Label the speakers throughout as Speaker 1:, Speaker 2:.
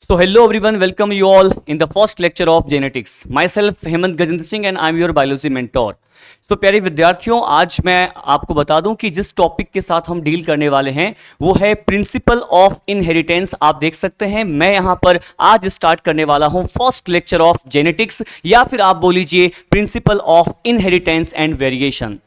Speaker 1: So hello everyone, welcome you all in the first lecture of genetics. Myself Hemant Gajendra Singh and I am your biology mentor. तो प्यारे विद्यार्थियों, आज मैं आपको बता दूं कि जिस टॉपिक के साथ हम डील करने वाले हैं वो है प्रिंसिपल ऑफ इनहेरिटेंस। आप देख सकते हैं मैं यहां पर आज स्टार्ट करने वाला हूं फर्स्ट लेक्चर ऑफ जेनेटिक्स, या फिर आप बोल लीजिए principle of inheritance and variation.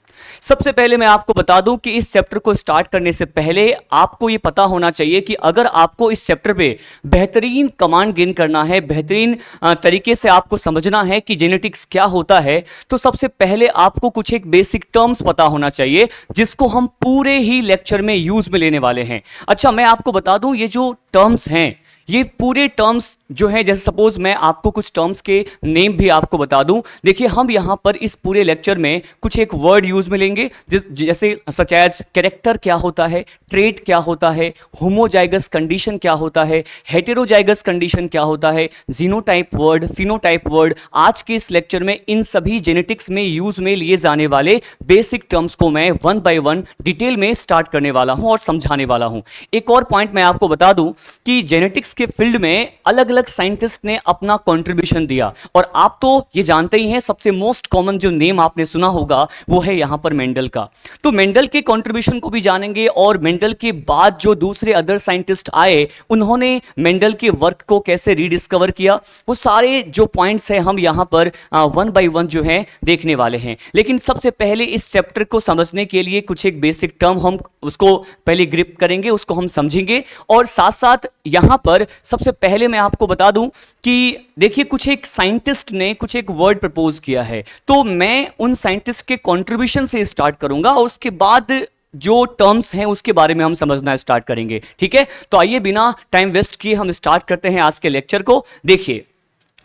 Speaker 1: सबसे पहले मैं आपको बता दूं कि इस चैप्टर को स्टार्ट करने से पहले आपको यह पता होना चाहिए कि अगर आपको इस चैप्टर पे बेहतरीन कमांड गेन करना है, बेहतरीन तरीके से आपको समझना है कि जेनेटिक्स क्या होता है, तो सबसे पहले आपको कुछ एक बेसिक टर्म्स पता होना चाहिए जिसको हम पूरे ही लेक्चर में यूज में लेने वाले हैं। अच्छा, मैं आपको बता दूं ये जो टर्म्स हैं, ये पूरे टर्म्स जो है, जैसे सपोज मैं आपको कुछ टर्म्स के नेम भी आपको बता दूं। देखिए, हम यहां पर इस पूरे लेक्चर में कुछ एक वर्ड यूज में लेंगे जैसे सच एज कैरेक्टर क्या होता है, ट्रेट क्या होता है, होमोजाइगस कंडीशन क्या होता है, हेटेरोजाइगस कंडीशन क्या होता है, जीनोटाइप वर्ड, फिनोटाइप वर्ड। आज के इस लेक्चर में इन सभी जेनेटिक्स में यूज में लिए जाने वाले बेसिक टर्म्स को मैं वन बाय वन डिटेल में स्टार्ट करने वाला हूं और समझाने वाला हूं। एक और पॉइंट मैं आपको बता दूं कि जेनेटिक्स के फील्ड में अलग अलग साइंटिस्ट ने अपना कंट्रीब्यूशन दिया, और आप तो ये जानते ही हैं सबसे मोस्ट कॉमन जो नेम आपने सुना होगा वो है यहां पर मेंडल का। तो मेंडल के कंट्रीब्यूशन को भी जानेंगे, और मेंडल के बाद जो दूसरे अदर साइंटिस्ट आए उन्होंने मेंडल के वर्क को कैसे रीडिस्कवर किया, वो सारे जो पॉइंट्स हैं हम यहां पर वन बाय वन जो है देखने वाले हैं। लेकिन सबसे पहले इस चैप्टर को समझने के लिए कुछ एक बेसिक टर्म हम उसको पहले ग्रिप करेंगे, उसको हम समझेंगे, और साथ साथ यहां पर सबसे पहले मैं आपको बता दूं कि देखिए कुछ एक साइंटिस्ट ने कुछ एक वर्ड प्रपोज किया है, तो मैं उन साइंटिस्ट के कंट्रीब्यूशन से स्टार्ट करूंगा और उसके बाद जो टर्म्स हैं उसके बारे में हम समझना स्टार्ट करेंगे। ठीक है, तो आइए बिना टाइम वेस्ट किए हम स्टार्ट करते हैं आज के लेक्चर को। देखिए,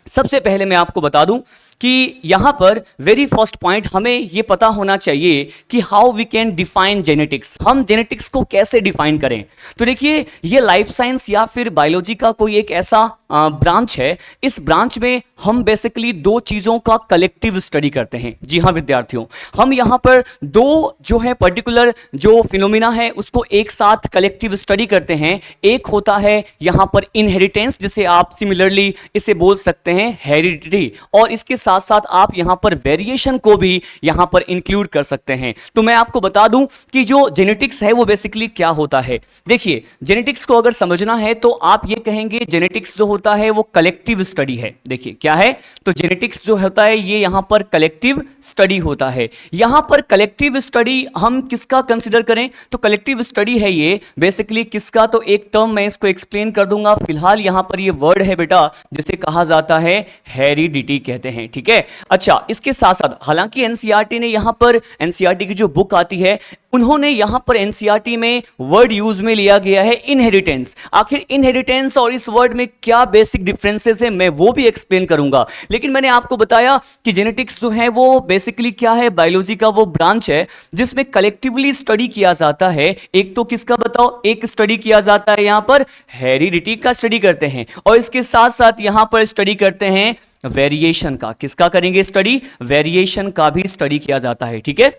Speaker 1: सबसे पहले मैं आपको बता दूं कि यहां पर वेरी फर्स्ट पॉइंट हमें यह पता होना चाहिए कि how we can define genetics. हम जेनेटिक्स को कैसे डिफाइन करें? तो देखिए, ये लाइफ साइंस या फिर बायोलॉजी का कोई एक ऐसा ब्रांच है, इस ब्रांच में हम बेसिकली दो चीजों का कलेक्टिव स्टडी करते हैं। जी हाँ विद्यार्थियों, हम यहां पर दो जो है पर्टिकुलर जो फिनोमिना है उसको एक साथ कलेक्टिव स्टडी करते हैं। एक होता है यहां पर इनहेरिटेंस, जिसे आप सिमिलरली इसे बोल सकते हैं हेरिडिटी, और इसके साथ साथ आप यहां पर वेरिएशन को भी यहां पर इंक्लूड कर सकते हैं। तो मैं आपको बता दूं कि जो जेनेटिक्स है वो बेसिकली क्या होता है। देखिए, जेनेटिक्स को अगर समझना है तो आप ये कहेंगे जेनेटिक्स जो होता है वो कलेक्टिव स्टडी है। देखिए क्या है, तो जेनेटिक्स जो होता है ये यहां पर कलेक्टिव स्टडी होता है। यहां पर कलेक्टिव स्टडी हम किसका कंसीडर करें, तो कलेक्टिव स्टडी है ये बेसिकली किसका, तो एक टर्म मैं इसको एक्सप्लेन कर दूंगा। फिलहाल यहां पर ये वर्ड है बेटा जिसे कहा जाता है हेरिडिटी कहते हैं। ठीक है, अच्छा, इसके साथ साथ हालांकि एनसीईआरटी ने यहां पर एनसीईआरटी की जो बुक आती है उन्होंने यहां पर एनसीईआरटी में वर्ड यूज में लिया गया है इनहेरिटेंस। आखिर इनहेरिटेंस और इस वर्ड में क्या बेसिक डिफरेंसेस है मैं वो भी एक्सप्लेन करूंगा। लेकिन मैंने आपको बताया कि जेनेटिक्स जो है वो बेसिकली क्या है, बायोलॉजी का वो ब्रांच है जिसमें कलेक्टिवली स्टडी किया जाता है। एक तो किसका बताओ, एक स्टडी किया जाता है यहां पर हेरिडिटी का स्टडी करते हैं, और इसके साथ साथ यहां पर स्टडी करते हैं वेरिएशन का। किसका करेंगे स्टडी, वेरिएशन का भी स्टडी किया जाता है। ठीक है,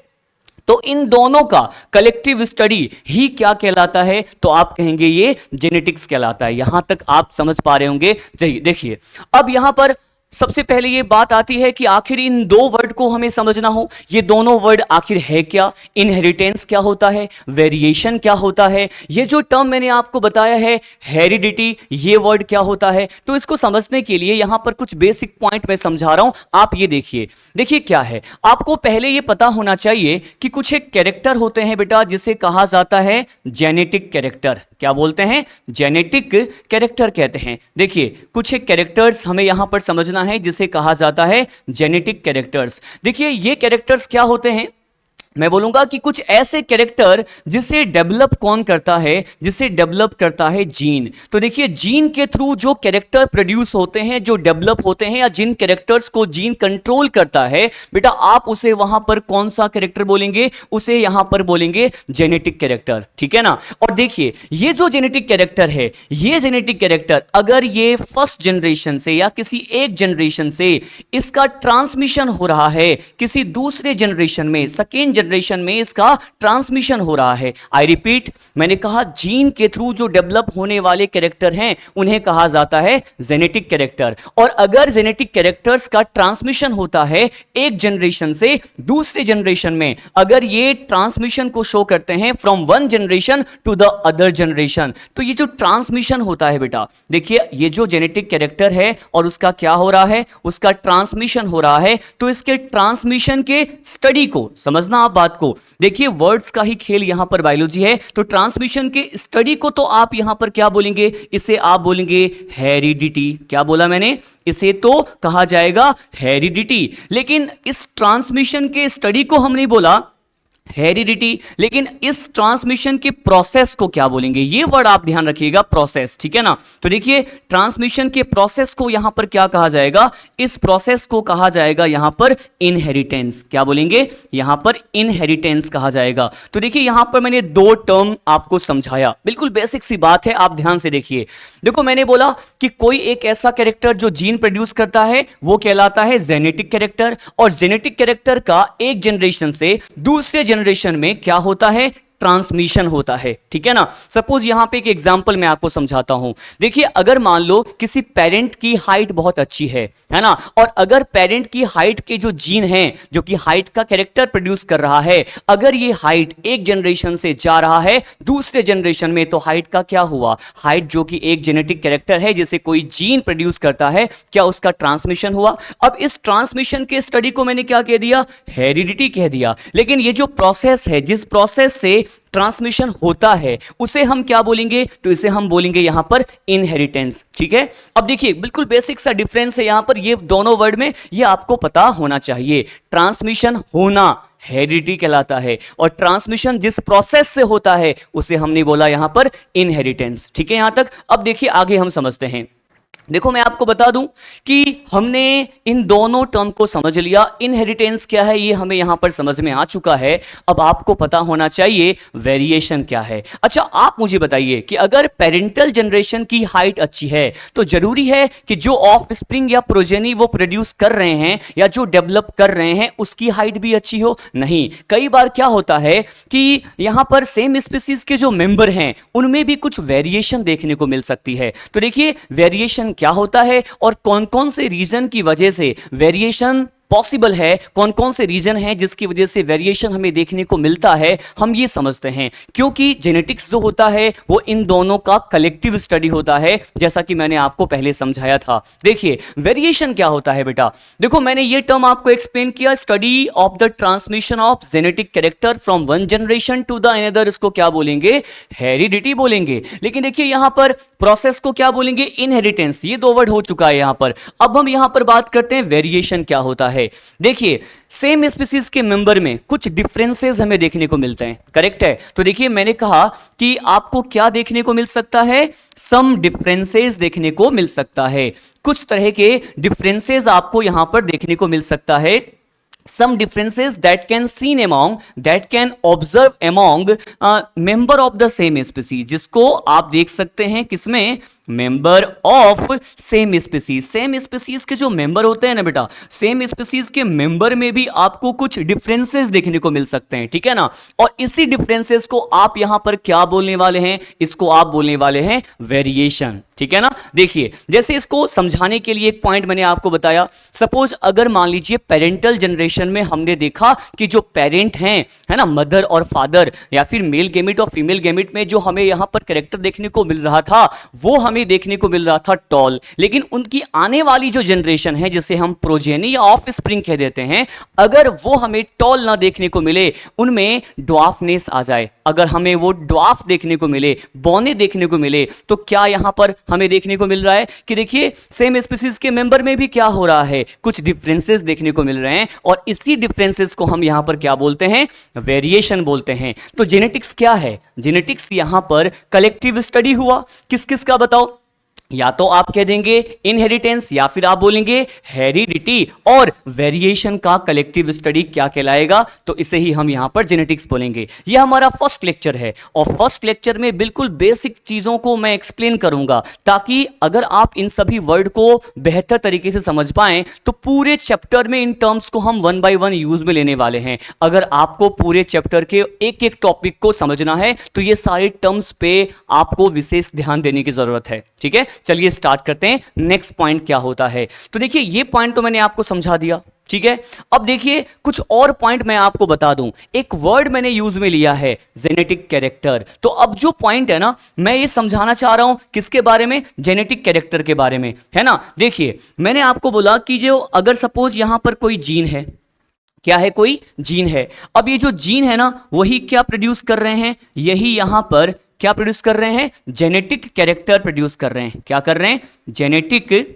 Speaker 1: तो इन दोनों का कलेक्टिव स्टडी ही क्या कहलाता है, तो आप कहेंगे ये जेनेटिक्स कहलाता है। यहां तक आप समझ पा रहे होंगे। देखिए, अब यहां पर सबसे पहले ये बात आती है कि आखिर इन दो वर्ड को हमें समझना हो, ये दोनों वर्ड आखिर है क्या, इनहेरिटेंस क्या होता है, वेरिएशन क्या होता है, ये जो टर्म मैंने आपको बताया है हेरिडिटी, ये वर्ड क्या होता है। तो इसको समझने के लिए यहां पर कुछ बेसिक पॉइंट मैं समझा रहा हूं, आप ये देखिए। देखिए क्या है, आपको पहले ये पता होना चाहिए कि कुछ एक कैरेक्टर होते हैं बेटा जिसे कहा जाता है जेनेटिक कैरेक्टर। क्या बोलते हैं, जेनेटिक कैरेक्टर कहते हैं। देखिए, कुछ एक कैरेक्टर्स हमें यहां पर समझना है जिसे कहा जाता है जेनेटिक कैरेक्टर्स। देखिए, ये कैरेक्टर्स क्या होते हैं, मैं बोलूंगा कि कुछ ऐसे कैरेक्टर जिसे डेवलप कौन करता है, जिसे डेवलप करता है जीन। तो देखिए, जीन के थ्रू जो कैरेक्टर प्रोड्यूस होते हैं, जो डेवलप होते हैं, या जिन कैरेक्टर्स को जीन कंट्रोल करता है बेटा, आप उसे वहां पर कौन सा कैरेक्टर बोलेंगे, उसे यहां पर बोलेंगे जेनेटिक कैरेक्टर। ठीक है ना। और देखिए, ये जो जेनेटिक कैरेक्टर है, ये जेनेटिक कैरेक्टर अगर ये फर्स्ट जनरेशन से या किसी एक जनरेशन से इसका ट्रांसमिशन हो रहा है किसी दूसरे जनरेशन में, सेकेंड जनरेशन में इसका ट्रांसमिशन हो रहा है। आई रिपीट, मैंने कहा जीन के थ्रू जो डेवलप होने वाले कैरेक्टर हैं उन्हें कहा जाता है जेनेटिक कैरेक्टर। और अगर जेनेटिक कैरेक्टर्स का ट्रांसमिशन होता है एक जनरेशन से दूसरे जनरेशन में, अगर ये ट्रांसमिशन को शो करते हैं from one generation to the other generation, तो ये जो ट्रांसमिशन होता है बेटा, देखिए ये जो जेनेटिक कैरेक्टर है और उसका क्या हो रहा है, उसका ट्रांसमिशन हो रहा है। तो इसके ट्रांसमिशन के स्टडी को समझना आप बात को, देखिए वर्ड्स का ही खेल यहां पर बायोलॉजी है। तो ट्रांसमिशन के स्टडी को तो आप यहां पर क्या बोलेंगे, इसे आप बोलेंगे हेरिडिटी। क्या बोला मैंने, इसे तो कहा जाएगा हेरिडिटी। लेकिन इस ट्रांसमिशन के स्टडी को हम नहीं बोला हेरिडिटी, लेकिन इस ट्रांसमिशन के प्रोसेस को क्या बोलेंगे, ये वर्ड आप ध्यान रखिएगा, प्रोसेस, ठीक है ना। तो देखिए ट्रांसमिशन के प्रोसेस को यहां पर क्या कहा जाएगा, इस प्रोसेस को कहा जाएगा यहां पर इनहेरिटेंस। क्या बोलेंगे, यहां पर इनहेरिटेंस कहा जाएगा। तो देखिए यहां पर मैंने दो टर्म आपको समझाया, बिल्कुल बेसिक सी बात है, आप ध्यान से देखिए। देखो मैंने बोला कि कोई एक ऐसा कैरेक्टर जो जीन प्रोड्यूस करता है वो कहलाता है जेनेटिक कैरेक्टर, और जेनेटिक कैरेक्टर का एक जनरेशन से दूसरे जनरेशन में क्या होता है, ट्रांसमिशन होता है, ठीक है ना। सपोज यहां पे एक एग्जांपल मैं आपको समझाता हूं। देखिए अगर मान लो किसी पेरेंट की हाइट बहुत अच्छी है ना, और अगर पेरेंट की हाइट के जो जीन हैं जो कि हाइट का कैरेक्टर प्रोड्यूस कर रहा है, अगर ये हाइट एक जनरेशन से जा रहा है दूसरे जनरेशन में, तो हाइट का क्या हुआ, हाइट जो कि एक जेनेटिक कैरेक्टर है जिसे कोई जीन प्रोड्यूस करता है, क्या उसका ट्रांसमिशन हुआ। अब इस ट्रांसमिशन के स्टडी को मैंने क्या कह दिया, हेरिडिटी कह दिया। लेकिन ये जो प्रोसेस है, जिस प्रोसेस से ट्रांसमिशन होता है, उसे हम क्या बोलेंगे, तो इसे हम बोलेंगे यहां पर इनहेरिटेंस, ठीक है। अब देखिए बिल्कुल बेसिक सा डिफरेंस है यहां पर, ये दोनों वर्ड में ये आपको पता होना चाहिए। ट्रांसमिशन होना हेरिडिटी कहलाता है, और ट्रांसमिशन जिस प्रोसेस से होता है उसे हमने बोला यहां पर इनहेरिटेंस, ठीक है यहां तक। अब देखिए आगे हम समझते हैं। देखो मैं आपको बता दूं कि हमने इन दोनों टर्म को समझ लिया, इनहेरिटेंस क्या है ये हमें यहां पर समझ में आ चुका है। अब आपको पता होना चाहिए वेरिएशन क्या है। अच्छा आप मुझे बताइए कि अगर पेरेंटल जनरेशन की हाइट अच्छी है तो जरूरी है कि जो ऑफ स्प्रिंग या प्रोजेनी वो प्रोड्यूस कर रहे हैं या जो डेवलप कर रहे हैं उसकी हाइट भी अच्छी हो, नहीं। कई बार क्या होता है कि यहां पर सेम स्पीसीज के जो मेंबर हैं उनमें भी कुछ वेरिएशन देखने को मिल सकती है। तो देखिए वेरिएशन क्या होता है और कौन कौन से रीजन की वजह से वेरिएशन पॉसिबल है, कौन कौन से रीजन हैं जिसकी वजह से वेरिएशन हमें देखने को मिलता है, हम ये समझते हैं। क्योंकि जेनेटिक्स जो होता है वो इन दोनों का कलेक्टिव स्टडी होता है, जैसा कि मैंने आपको पहले समझाया था। देखिए वेरिएशन क्या होता है बेटा, देखो मैंने ये टर्म आपको एक्सप्लेन किया, study of the transmission of genetic character from one generation to the another, इसको क्या बोलेंगे, हेरिडिटी बोलेंगे। लेकिन देखिए यहां पर प्रोसेस को क्या बोलेंगे, इनहेरिटेंस। ये दो वर्ड हो चुका है यहां पर। अब हम यहां पर बात करते हैं वेरिएशन क्या होता है। देखिए सेम स्पीसीज के मेंबर में कुछ डिफरेंसेस हमें देखने को मिलते हैं, करेक्ट है। तो देखिए मैंने कहा कि आपको क्या देखने को मिल सकता है, सम डिफरेंसेस देखने को मिल सकता है। कुछ तरह के डिफरेंसेस आपको यहां पर देखने को मिल सकता है। Some differences that can seen among, that can observe among member of the same species, जिसको आप देख सकते हैं किसमें, member of same species. Same species के जो मेंबर होते हैं ना बेटा, सेम स्पीसीज के मेंबर में भी आपको कुछ डिफरेंसेस देखने को मिल सकते हैं, ठीक है ना। और इसी डिफरेंसेस को आप यहां पर क्या बोलने वाले हैं, इसको आप बोलने वाले हैं वेरिएशन, ठीक है ना। देखिए जैसे इसको समझाने के लिए एक पॉइंट मैंने आपको बताया। सपोज अगर मान लीजिए पेरेंटल जनरेशन में हमने देखा कि जो पेरेंट हैं, है ना, मदर और फादर, या फिर मेल गेमिट और फीमेल गेमिट में जो हमें यहां पर कैरेक्टर देखने को मिल रहा था वो हमें देखने को मिल रहा था टॉल। लेकिन उनकी आने वाली जो जनरेशन है जिसे हम प्रोजेनी या ऑफ स्प्रिंग कह देते हैं, अगर वो हमें टॉल ना देखने को मिले, उनमें ड्वार्फनेस आ जाए, अगर हमें वो ड्वार्फ देखने को मिले, बौने देखने को मिले, तो क्या यहां पर हमें देखने को मिल रहा है कि देखिए सेम स्पीसीज के मेंबर में भी क्या हो रहा है, कुछ डिफरेंसेस देखने को मिल रहे हैं। और इसी डिफरेंसेस को हम यहां पर क्या बोलते हैं, वेरिएशन बोलते हैं। तो जेनेटिक्स क्या है, जेनेटिक्स यहां पर कलेक्टिव स्टडी हुआ, किस किस का बताओ, या तो आप कह देंगे इनहेरिटेंस या फिर आप बोलेंगे हेरिडिटी, और वेरिएशन का कलेक्टिव स्टडी क्या कहलाएगा, तो इसे ही हम यहां पर जेनेटिक्स बोलेंगे। यह हमारा फर्स्ट लेक्चर है और फर्स्ट लेक्चर में बिल्कुल बेसिक चीजों को मैं एक्सप्लेन करूंगा, ताकि अगर आप इन सभी वर्ड को बेहतर तरीके से समझ पाएं तो पूरे चैप्टर में इन टर्म्स को हम 1 बाय 1 यूज में लेने वाले हैं। अगर आपको पूरे चैप्टर के एक एक टॉपिक को समझना है तो ये सारे टर्म्स पे आपको विशेष ध्यान देने की जरूरत है। ठीक है, चलिए स्टार्ट करते हैं। नेक्स्ट पॉइंट क्या होता है, तो देखिए ये पॉइंट तो मैंने आपको समझा दिया। ठीक है, अब देखिए कुछ और पॉइंट मैं आपको बता दूं। एक वर्ड मैंने यूज में लिया है जेनेटिक कैरेक्टर। तो अब जो पॉइंट है ना, मैं ये समझाना चाह रहा हूं किसके बारे में, जेनेटिक कैरेक्टर के बारे में, है ना। देखिए मैंने आपको बोला कि जो अगर सपोज यहां पर कोई जीन है, क्या है, कोई जीन है। अब ये जो जीन है ना, वही क्या प्रोड्यूस कर रहे हैं, यही यहां पर क्या प्रोड्यूस कर रहे हैं, जेनेटिक कैरेक्टर प्रोड्यूस कर रहे हैं। क्या कर रहे हैं, जेनेटिक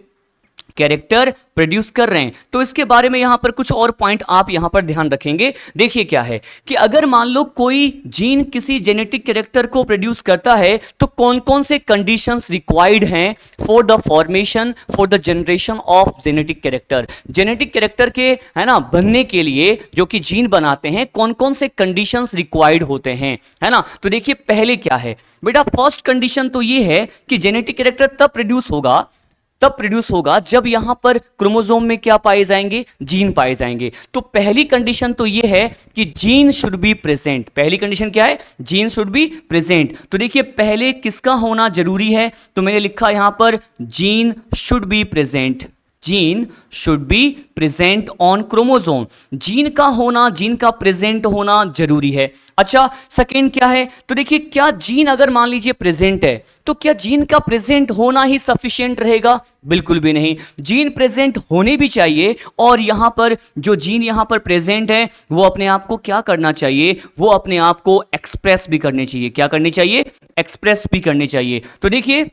Speaker 1: कैरेक्टर प्रोड्यूस कर रहे हैं। तो इसके बारे में यहां पर कुछ और पॉइंट आप यहां पर ध्यान रखेंगे। देखिए क्या है कि अगर मान लो कोई जीन किसी जेनेटिक कैरेक्टर को प्रोड्यूस करता है तो कौन कौन से कंडीशंस रिक्वायर्ड हैं for the formation, for the generation of genetic character. Genetic character के, है ना, बनने के लिए जो कि जीन बनाते हैं, कौन कौन से कंडीशंस रिक्वायर्ड होते हैं, है ना। तो देखिए पहले क्या है बेटा, फर्स्ट कंडीशन तो ये है कि जेनेटिक कैरेक्टर तब प्रोड्यूस होगा जब यहां पर क्रोमोसोम में क्या पाए जाएंगे, जीन पाए जाएंगे। तो पहली कंडीशन तो यह है कि जीन शुड बी प्रेजेंट। पहली कंडीशन क्या है, जीन शुड बी प्रेजेंट। तो देखिए पहले किसका होना जरूरी है, तो मैंने लिखा यहां पर gene should be present. Gene should be present on chromosome. Gene का होना, जीन का प्रेजेंट होना जरूरी है। अच्छा, सेकेंड क्या है, तो देखिए क्या जीन अगर मान लीजिए प्रेजेंट है तो क्या जीन का प्रेजेंट होना ही सफिशिएंट रहेगा, बिल्कुल भी नहीं। जीन प्रेजेंट होने भी चाहिए, और यहां पर जो जीन यहां पर प्रेजेंट है वो अपने आप को क्या करना चाहिए, वो अपने आप को एक्सप्रेस भी करने चाहिए। क्या करनी चाहिए, एक्सप्रेस भी करनी चाहिए। तो देखिए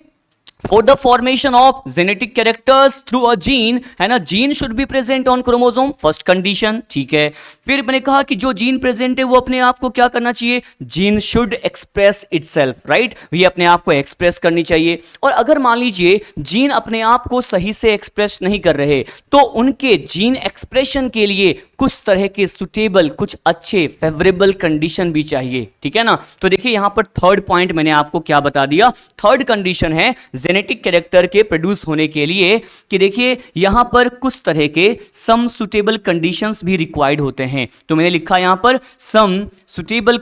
Speaker 1: for the formation of genetic characters through a gene, है ना, gene should be present on chromosome, first condition. ठीक है, फिर मैंने कहा कि जो जीन प्रेजेंट है वो अपने आप को क्या करना चाहिए, gene should express itself, right, ये अपने आप को एक्सप्रेस करनी चाहिए। और अगर मान लीजिए जीन अपने आप को सही से एक्सप्रेस नहीं कर रहे तो उनके जीन एक्सप्रेशन के लिए कुछ तरह के सुटेबल, कुछ अच्छे फेवरेबल कंडीशन भी चाहिए। ठीक है ना। तो देखिए यहां पर थर्ड पॉइंट मैंने आपको क्या बता दिया, थर्ड कंडीशन है जेनेटिक कैरेक्टर के प्रोड्यूस होने के लिए कि देखिए यहां पर कुछ तरह के सम सुटेबल कंडीशंस भी रिक्वायर्ड होते हैं। तो मैंने लिखा यहां पर some suitable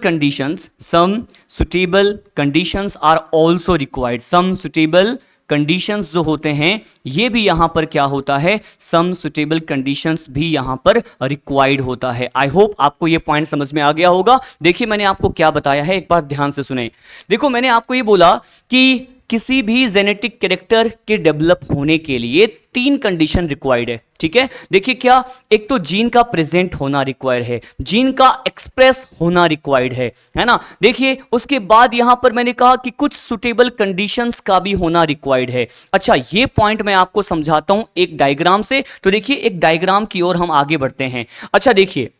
Speaker 1: conditions are also required. Some suitable conditions जो होते हैं ये भी यहां पर क्या होता है, सम सुटेबल कंडीशंस भी यहां पर रिक्वायर्ड होता है। आई होप आपको ये पॉइंट समझ में आ गया होगा। देखिए मैंने आपको क्या बताया है, एक बार ध्यान से सुने। देखो मैंने आपको ये बोला कि किसी भी जेनेटिक कैरेक्टर के डेवलप होने के लिए 3 कंडीशन रिक्वायर्ड है। ठीक है, देखिए क्या, एक तो जीन का प्रेजेंट होना रिक्वायर्ड है, जीन का एक्सप्रेस होना रिक्वायर्ड है ना। देखिए उसके बाद यहां पर मैंने कहा कि कुछ सुटेबल कंडीशंस का भी होना रिक्वायर्ड है। अच्छा, ये पॉइंट मैं आपको समझाता हूं एक डायग्राम से। तो देखिए एक डायग्राम की ओर हम आगे बढ़ते हैं। अच्छा देखिए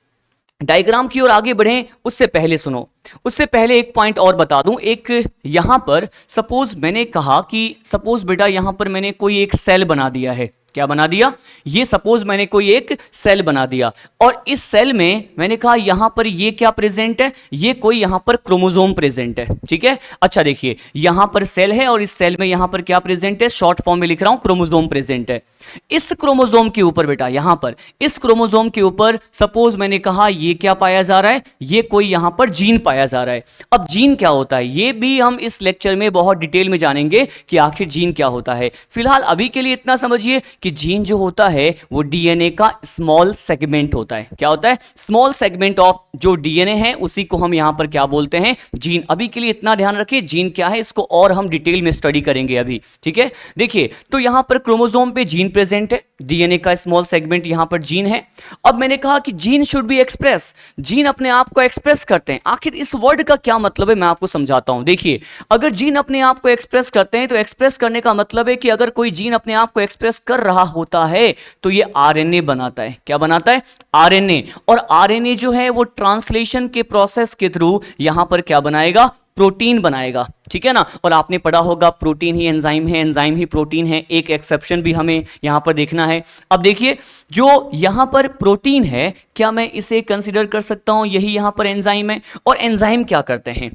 Speaker 1: डायग्राम की ओर आगे बढ़ें उससे पहले सुनो, उससे पहले एक पॉइंट और बता दूं। एक यहां पर सपोज मैंने कहा कि सपोज बेटा यहां पर मैंने कोई एक सेल बना दिया है। क्या बना दिया, ये सपोज मैंने कोई एक सेल बना दिया और इस सेल में मैंने कहा यहां पर ये क्या प्रेजेंट है, ये कोई यहां पर क्रोमोसोम प्रेजेंट है। ठीक है, अच्छा देखिए यहां पर सेल है और इस सेल में यहां पर क्या प्रेजेंट है, शॉर्ट फॉर्म में लिख रहा हूं क्रोमोसोम प्रेजेंट है। इस क्रोमोसोम के ऊपर बेटा यहां पर इस क्रोमोसोम के ऊपर सपोज मैंने कहा ये क्या पाया जा रहा है, ये कोई यहां पर जीन पाया जा रहा है। अब जीन क्या होता है ये भी हम इस लेक्चर में बहुत डिटेल में जानेंगे कि आखिर जीन क्या होता है। फिलहाल अभी के लिए इतना समझिए कि जीन जो होता है वो डीएनए का स्मॉल सेगमेंट होता है। क्या होता है, स्मॉल सेगमेंट ऑफ जो डीएनए है उसी को हम यहां पर क्या बोलते हैं, जीन। अभी के लिए इतना ध्यान रखिए जीन क्या है, इसको और हम डिटेल में स्टडी करेंगे अभी। ठीक है, देखिए तो यहां पर क्रोमोसोम पे जीन प्रेजेंट है, डीएनए का स्मॉल सेगमेंट यहां पर जीन है। अब मैंने कहा कि gene should be express, gene अपने आप को एक्सप्रेस करते हैं। आखिर इस वर्ड का क्या मतलब है मैं आपको समझाता हूं। देखिए अगर जीन अपने आप को एक्सप्रेस करते हैं तो एक्सप्रेस करने का मतलब है कि अगर कोई जीन अपने आप को एक्सप्रेस कर रहा होता है तो ये आरएनए बनाता है। क्या बनाता है, आरएनए। और आरएनए जो है वो ट्रांसलेशन के प्रोसेस के थ्रू यहां पर क्या बनाएगा, प्रोटीन बनाएगा, ठीक है ना। और आपने पढ़ा होगा प्रोटीन ही एंजाइम है, एंजाइम ही प्रोटीन है। एक एक्सेप्शन भी हमें यहां पर देखना है। अब देखिए जो यहां पर प्रोटीन है, क्या मैं इसे कंसीडर कर सकता हूं यही यहां पर एंजाइम है? और एंजाइम क्या करते हैं?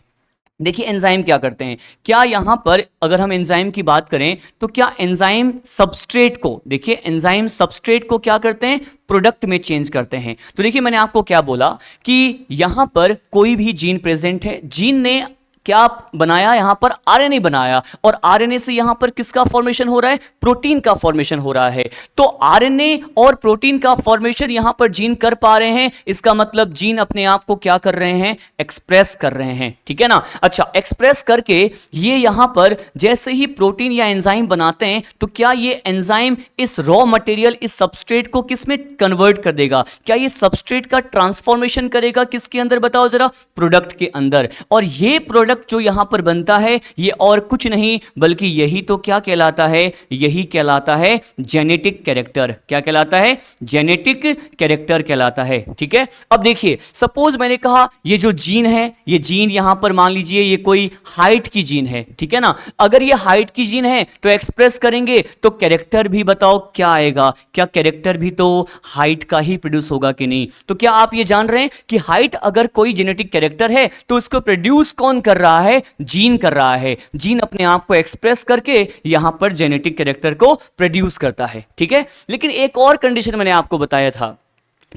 Speaker 1: देखिए एंजाइम क्या करते हैं, क्या यहां पर अगर हम एंजाइम की बात करें तो क्या एंजाइम सबस्ट्रेट को, देखिए एंजाइम सबस्ट्रेट को क्या करते हैं, प्रोडक्ट में चेंज करते हैं। तो देखिए मैंने आपको क्या बोला कि यहां पर कोई भी जीन प्रेजेंट है, जीन ने क्या बनाया, यहां पर आरएनए बनाया, और आरएनए से यहां पर किसका फॉर्मेशन हो रहा है, प्रोटीन का फॉर्मेशन हो रहा है। तो आरएनए और प्रोटीन का फॉर्मेशन यहां पर जीन कर पा रहे हैं, इसका मतलब जीन अपने आप को क्या कर रहे हैं, एक्सप्रेस कर रहे हैं, ठीक है ना। अच्छा, एक्सप्रेस करके ये यहां पर जैसे ही प्रोटीन या एंजाइम बनाते हैं तो क्या ये एंजाइम इस रॉ मटेरियल, इस सबस्ट्रेट को किस में कन्वर्ट कर देगा, क्या ये सबस्ट्रेट का ट्रांसफॉर्मेशन करेगा किसके अंदर, बताओ जरा, प्रोडक्ट के अंदर। और ये प्रोडक्ट जो यहां पर बनता है ये और कुछ नहीं बल्कि यही तो क्या कहलाता है, यही कहलाता है जेनेटिक कैरेक्टर। क्या कहलाता है, जेनेटिक कैरेक्टर कहलाता है, ठीक है। अब देखिए सपोज मैंने कहा ये जो जीन है, ये जीन यहां पर मान लीजिए ये कोई हाइट की जीन है, ठीक है ना। अगर ये हाइट की जीन है तो एक्सप्रेस करेंगे तो कैरेक्टर भी बताओ क्या आएगा, क्या कैरेक्टर भी तो हाइट का ही प्रोड्यूस होगा कि नहीं। तो क्या आप ये जान रहे हैं कि हाइट अगर कोई जेनेटिक कैरेक्टर है तो उसको प्रोड्यूस कौन कर रहा है, जीन कर रहा है। जीन अपने आप को एक्सप्रेस करके यहां पर जेनेटिक कैरेक्टर को प्रोड्यूस करता है, ठीक है। लेकिन एक और कंडीशन मैंने आपको बताया था,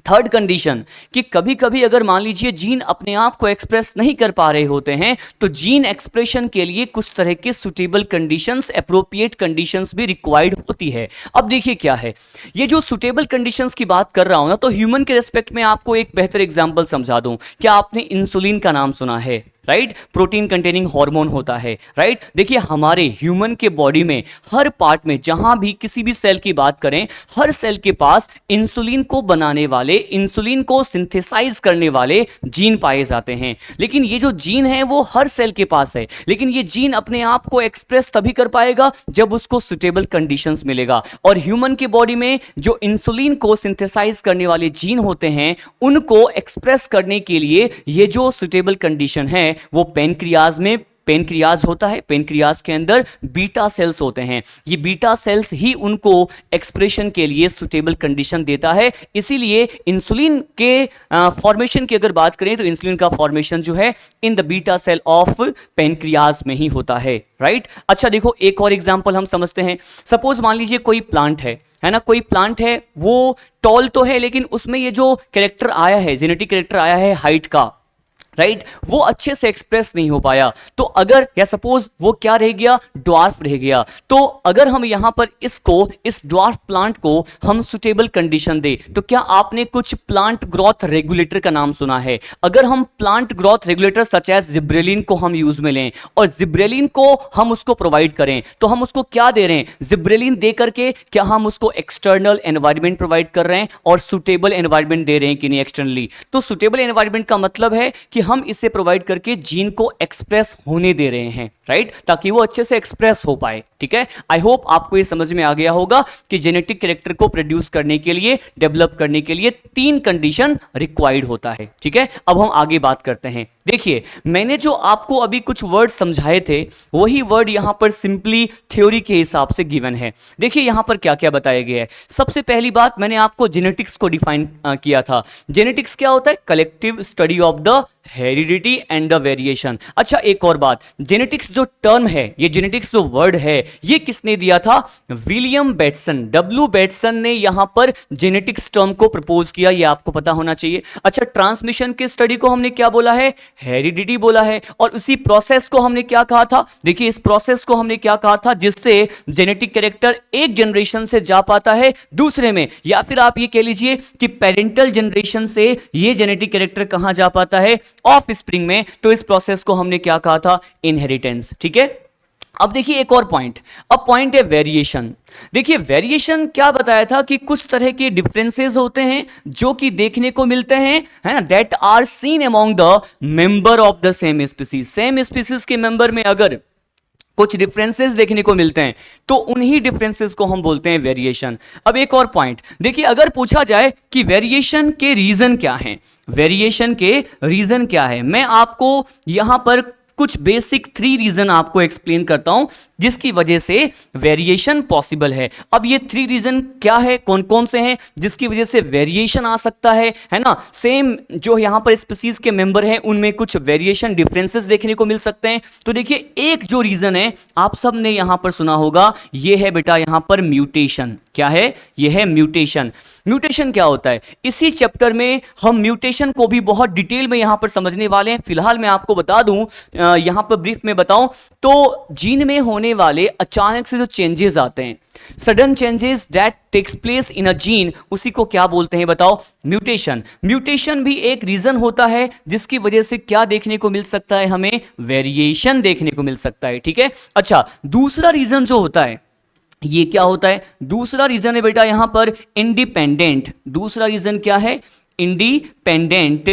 Speaker 1: थर्ड कंडीशन, कि कभी कभी अगर मान लीजिए जीन अपने आप को एक्सप्रेस नहीं कर पा रहे होते हैं तो जीन एक्सप्रेशन के लिए कुछ तरह के सुटेबल कंडीशंस, एप्रोप्रिएट कंडीशंस भी रिक्वायर्ड होती है। अब देखिए क्या है ये जो सुटेबल कंडीशंस की बात कर रहा हूं ना, तो ह्यूमन के रेस्पेक्ट में आपको एक बेहतर एग्जांपल समझा दूं। क्या आपने इंसुलिन का नाम सुना है, राइट? प्रोटीन कंटेनिंग हार्मोन होता है, राइट? देखिए हमारे ह्यूमन के बॉडी में हर पार्ट में, जहां भी किसी भी सेल की बात करें, हर सेल के पास इंसुलिन को बनाने वाले, इंसुलिन को सिंथेसाइज करने वाले जीन पाए जाते हैं। लेकिन ये जो जीन है वो हर सेल के पास है, लेकिन ये जीन अपने आप को एक्सप्रेस तभी कर पाएगा जब उसको सुटेबल कंडीशंस मिलेगा। और ह्यूमन के बॉडी में जो इंसुलिन को सिंथेसाइज करने वाले जीन होते हैं उनको एक्सप्रेस करने के लिए ये जो सुटेबल कंडीशन है वो पेनक्रियाज में, पेनक्रियाज होता है, पेनक्रियाज के अंदर बीटा सेल्स होते हैं। ये बीटा सेल्स ही उनको एक्सप्रेशन के लिए सुटेबल कंडीशन देता है। इसीलिए इंसुलिन के फॉर्मेशन की अगर बात करें तो इंसुलिन का फॉर्मेशन जो है in the beta cell of pancreas में ही होता है, राइट? अच्छा देखो एक और एग्जांपल हम समझते हैं। सपोज मान लीजिए कोई प्लांट है ना, कोई प्लांट है, वो टॉल तो है लेकिन उसमें ये जो कैरेक्टर आया है, जेनेटिक कैरेक्टर आया है हाइट का, राइट, वो अच्छे से एक्सप्रेस नहीं हो पाया। तो अगर या सपोज वो क्या रह गया, ड्वार्फ रह गया। तो अगर हम यहां पर इसको, इस ड्वार्फ प्लांट को हम सुटेबल कंडीशन दे तो क्या आपने कुछ प्लांट ग्रोथ रेगुलेटर का नाम सुना है? अगर हम plant growth regulator such as gibberellin को हम यूज में लें और जिब्रेलिन को हम उसको प्रोवाइड करें तो हम उसको क्या दे रहे हैं, जिब्रेलिन दे करके क्या हम उसको एक्सटर्नल एनवायरमेंट प्रोवाइड कर रहे हैं और सुटेबल एनवायरमेंट दे रहे हैं कि नहीं एक्सटर्नली? तो सुटेबल एनवायरमेंट का मतलब है कि हम इसे प्रोवाइड करके जीन को एक्सप्रेस होने दे रहे हैं, राइट, ताकि वो अच्छे से एक्सप्रेस हो पाए, ठीक है। आई होप आपको ये समझ में आ गया होगा कि जेनेटिक कैरेक्टर को प्रोड्यूस करने के लिए, डेवलप करने के लिए 3 कंडीशन रिक्वायर्ड होता है, ठीक है। अब हम आगे बात करते हैं। देखिए मैंने जो आपको अभी कुछ वर्ड समझाए थे वही वर्ड यहां पर सिंपली थ्योरी के हिसाब से गिवन है। देखिए यहां पर क्या क्या बताया गया है। सबसे पहली बात मैंने आपको जेनेटिक्स को डिफाइन किया था। जेनेटिक्स क्या होता है? Collective study of the heredity and the variation. अच्छा एक और बात, जेनेटिक्स जो टर्म है, ये जेनेटिक्स जो वर्ड है, ये किसने दिया था? विलियम बेटसन, डब्ल्यू बेटसन ने यहां पर जेनेटिक्स टर्म को प्रपोज किया, ये आपको पता होना चाहिए। अच्छा ट्रांसमिशन की स्टडी को हमने क्या बोला है? हेरिडिटी बोला है। और उसी प्रोसेस को हमने क्या कहा था? देखिए इस प्रोसेस को हमने क्या कहा था? जिससे जेनेटिक कैरेक्टर एक जनरेशन से जा पाता है दूसरे में, या फिर आप ये कह लीजिए कि पेरेंटल जनरेशन से ये जेनेटिक कैरेक्टर कहां जा पाता है? ऑफ स्प्रिंग में। तो इस प्रोसेस को हमने क्या कहा था? इनहेरिटेंस, ठीक है। अब देखिए एक और पॉइंट, अब पॉइंट है वेरिएशन। देखिए वेरिएशन क्या बताया था कि कुछ तरह के डिफरेंसेस होते हैं जो कि देखने को मिलते हैं, है ना, that are seen among the member of the same species. Same species के मेंबर में अगर कुछ डिफरेंसेस देखने को मिलते हैं तो उन्हीं डिफरेंसेस को हम बोलते हैं वेरिएशन। अब एक और पॉइंट देखिए, अगर पूछा जाए कि वेरिएशन के रीजन क्या हैं, वेरिएशन के रीजन क्या है, मैं आपको यहां पर कुछ बेसिक 3 रीजन आपको एक्सप्लेन करता हूं जिसकी वजह से वेरिएशन पॉसिबल है। अब ये 3 रीजन क्या है, कौन कौन से हैं जिसकी वजह से वेरिएशन आ सकता है ना। सेम जो यहां पर स्पीसीज के मेंबर हैं उनमें कुछ वेरिएशन डिफरेंसेस देखने को मिल सकते हैं। तो देखिए एक जो रीजन है आप सब ने यहां पर सुना होगा, ये है बेटा यहां पर म्यूटेशन। क्या है? ये है म्यूटेशन। म्यूटेशन क्या होता है इसी चैप्टर में हम म्यूटेशन को भी बहुत डिटेल में यहां पर समझने वाले हैं। फिलहाल मैं आपको बता दूं, यहां पर ब्रीफ में बताऊं तो जीन में होने वाले अचानक से जो चेंजेस आते हैं, sudden changes that takes place in a gene, उसी को क्या बोलते हैं बताओ? म्यूटेशन। म्यूटेशन भी एक रीजन होता है जिसकी वजह से क्या देखने को मिल सकता है, हमें वेरिएशन देखने को मिल सकता है। ठीक है, अच्छा दूसरा रीजन जो होता है ये क्या होता है? दूसरा रीजन है बेटा यहां पर इंडिपेंडेंट। दूसरा रीजन क्या है? इंडिपेंडेंट।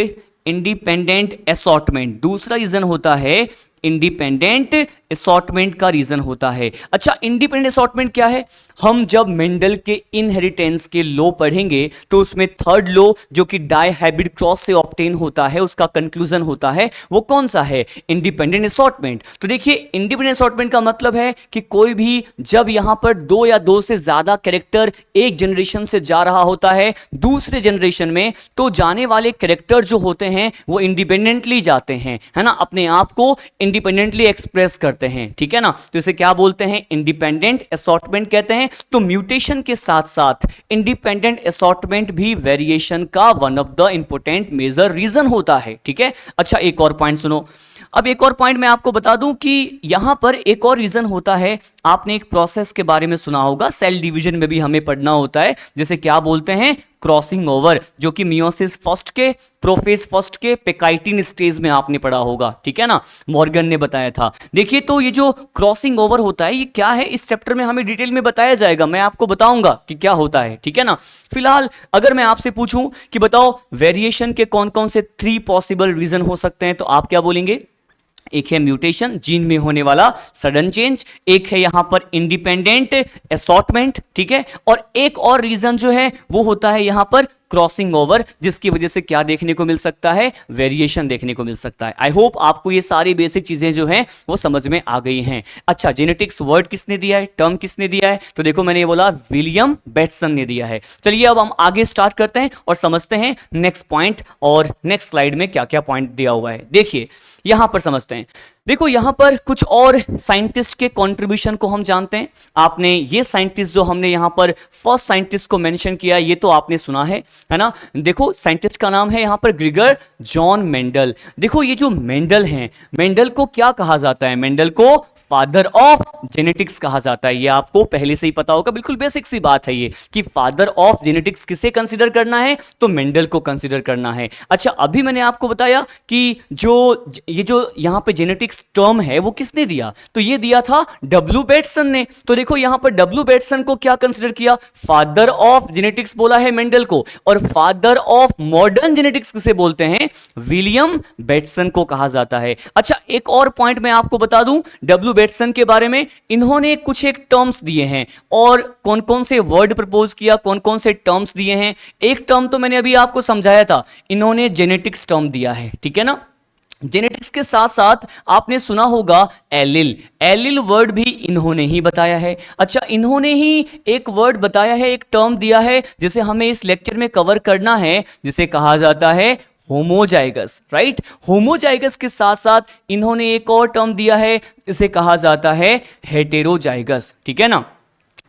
Speaker 1: इंडिपेंडेंट असॉर्टमेंट दूसरा रीजन होता है, इंडिपेंडेंट असॉर्टमेंट का रीजन होता है। अच्छा इंडिपेंडेंट असॉर्टमेंट क्या है? हम जब मेंडल के इनहेरिटेंस के लॉ पढ़ेंगे तो उसमें थर्ड लॉ जो कि डायहाइब्रिड क्रॉस से ऑब्टेन होता है, उसका कंक्लूजन होता है, वो कौन सा है? Independent assortment. तो देखिए इंडिपेंडेंट असॉर्टमेंट का मतलब है कि कोई भी जब यहां पर 2 या 2 से ज्यादा कैरेक्टर एक जनरेशन से जा रहा होता है दूसरे जनरेशन में, तो जाने वाले कैरेक्टर जो होते हैं वो इंडिपेंडेंटली जाते हैं, है ना, अपने आप को इंडिपेंडेंटली एक्सप्रेस करते हैं। ठीक है ना, तो इसे क्या बोलते हैं? इंडिपेंडेंट असॉर्टमेंट कहते हैं। तो म्यूटेशन के साथ साथ इंडिपेंडेंट असॉर्टमेंट भी वेरिएशन का one of the important major reason होता है। ठीक है, अच्छा एक और पॉइंट सुनो। अब एक और पॉइंट मैं आपको बता दूं कि यहां पर एक और रीजन होता है, आपने एक प्रोसेस के बारे में सुना होगा, सेल डिवीजन में भी हमें पढ़ना होता है, जैसे क्या बोलते हैं? क्रॉसिंग ओवर, जो कि मियोसिस फर्स्ट के, प्रोफेज फर्स्ट के पेकाइटिन स्टेज में आपने पढ़ा होगा। ठीक है ना, मॉर्गन ने बताया था। देखिए तो ये जो क्रॉसिंग ओवर होता है ये क्या है, इस चैप्टर में हमें डिटेल में बताया जाएगा, मैं आपको बताऊंगा कि क्या होता है। ठीक है ना, फिलहाल अगर मैं आपसे पूछूं कि बताओ वेरिएशन के कौन कौन से 3 पॉसिबल रीजन हो सकते हैं, तो आप क्या बोलेंगे? एक है म्यूटेशन, जीन में होने वाला सडन चेंज, एक है यहां पर इंडिपेंडेंट असॉर्टमेंट, ठीक है, और एक और रीजन जो है वो होता है यहां पर क्रॉसिंग ओवर, जिसकी वजह से क्या देखने को मिल सकता है? वेरिएशन देखने को मिल सकता है। आई होप आपको ये सारी बेसिक चीजें जो हैं वो समझ में आ गई हैं। अच्छा जेनेटिक्स वर्ड किसने दिया है, टर्म किसने दिया है? तो देखो मैंने ये बोला विलियम बेटसन ने दिया है। चलिए अब हम आगे स्टार्ट करते हैं और समझते हैं नेक्स्ट पॉइंट और नेक्स्ट स्लाइड में क्या क्या पॉइंट दिया हुआ है। देखिए यहां पर समझते हैं। देखो यहां पर कुछ और साइंटिस्ट के कंट्रीब्यूशन को हम जानते हैं। आपने ये साइंटिस्ट जो हमने यहां पर फर्स्ट साइंटिस्ट को मेंशन किया ये तो आपने सुना है ना। देखो साइंटिस्ट का नाम है यहां पर ग्रिगर जॉन मेंडल। देखो ये जो मेंडल हैं, मेंडल को क्या कहा जाता है? मेंडल को फादर ऑफ जेनेटिक्स कहा जाता है। ये आपको पहले से ही पता होगा, बिल्कुल बेसिक सी बात है ये कि फादर ऑफ जेनेटिक्स किसे कंसीडर करना है? तो मेंडल को कंसीडर करना है। अच्छा अभी मैंने आपको बताया कि ये जो यहां पे जेनेटिक्स टर्म है वो किसने दिया? तो ये दिया था डब्ल्यू बेटसन ने। तो देखो यहां पर डब्ल्यू बेटसन को क्या कंसीडर किया? फादर ऑफ जेनेटिक्स बोला है मेंडल को, और फादर ऑफ मॉडर्न जेनेटिक्स किसे बोलते हैं? विलियम बेटसन को कहा जाता है। अच्छा एक और पॉइंट मैं आपको बता दूं डब्ल्यू बेटसन के बारे में, इन्होंने कुछ एक टर्म्स दिए हैं और कौन कौन से वर्ड प्रपोज किया, कौन कौन से टर्म्स दिए हैं। एक टर्म तो मैंने अभी आपको समझाया था, इन्होंने जेनेटिक्स टर्म दिया है, ठीक है ना। जेनेटिक्स के साथ साथ आपने सुना होगा एलिल, एलिल वर्ड भी इन्होंने ही बताया है। अच्छा इन्होंने ही एक वर्ड बताया है, एक टर्म दिया है जिसे हमें इस लेक्चर में कवर करना है, जिसे कहा जाता है होमोजाइगस, राइट। होमोजाइगस के साथ साथ इन्होंने एक और टर्म दिया है, इसे कहा जाता है हेटेरोजाइगस, ठीक है ना।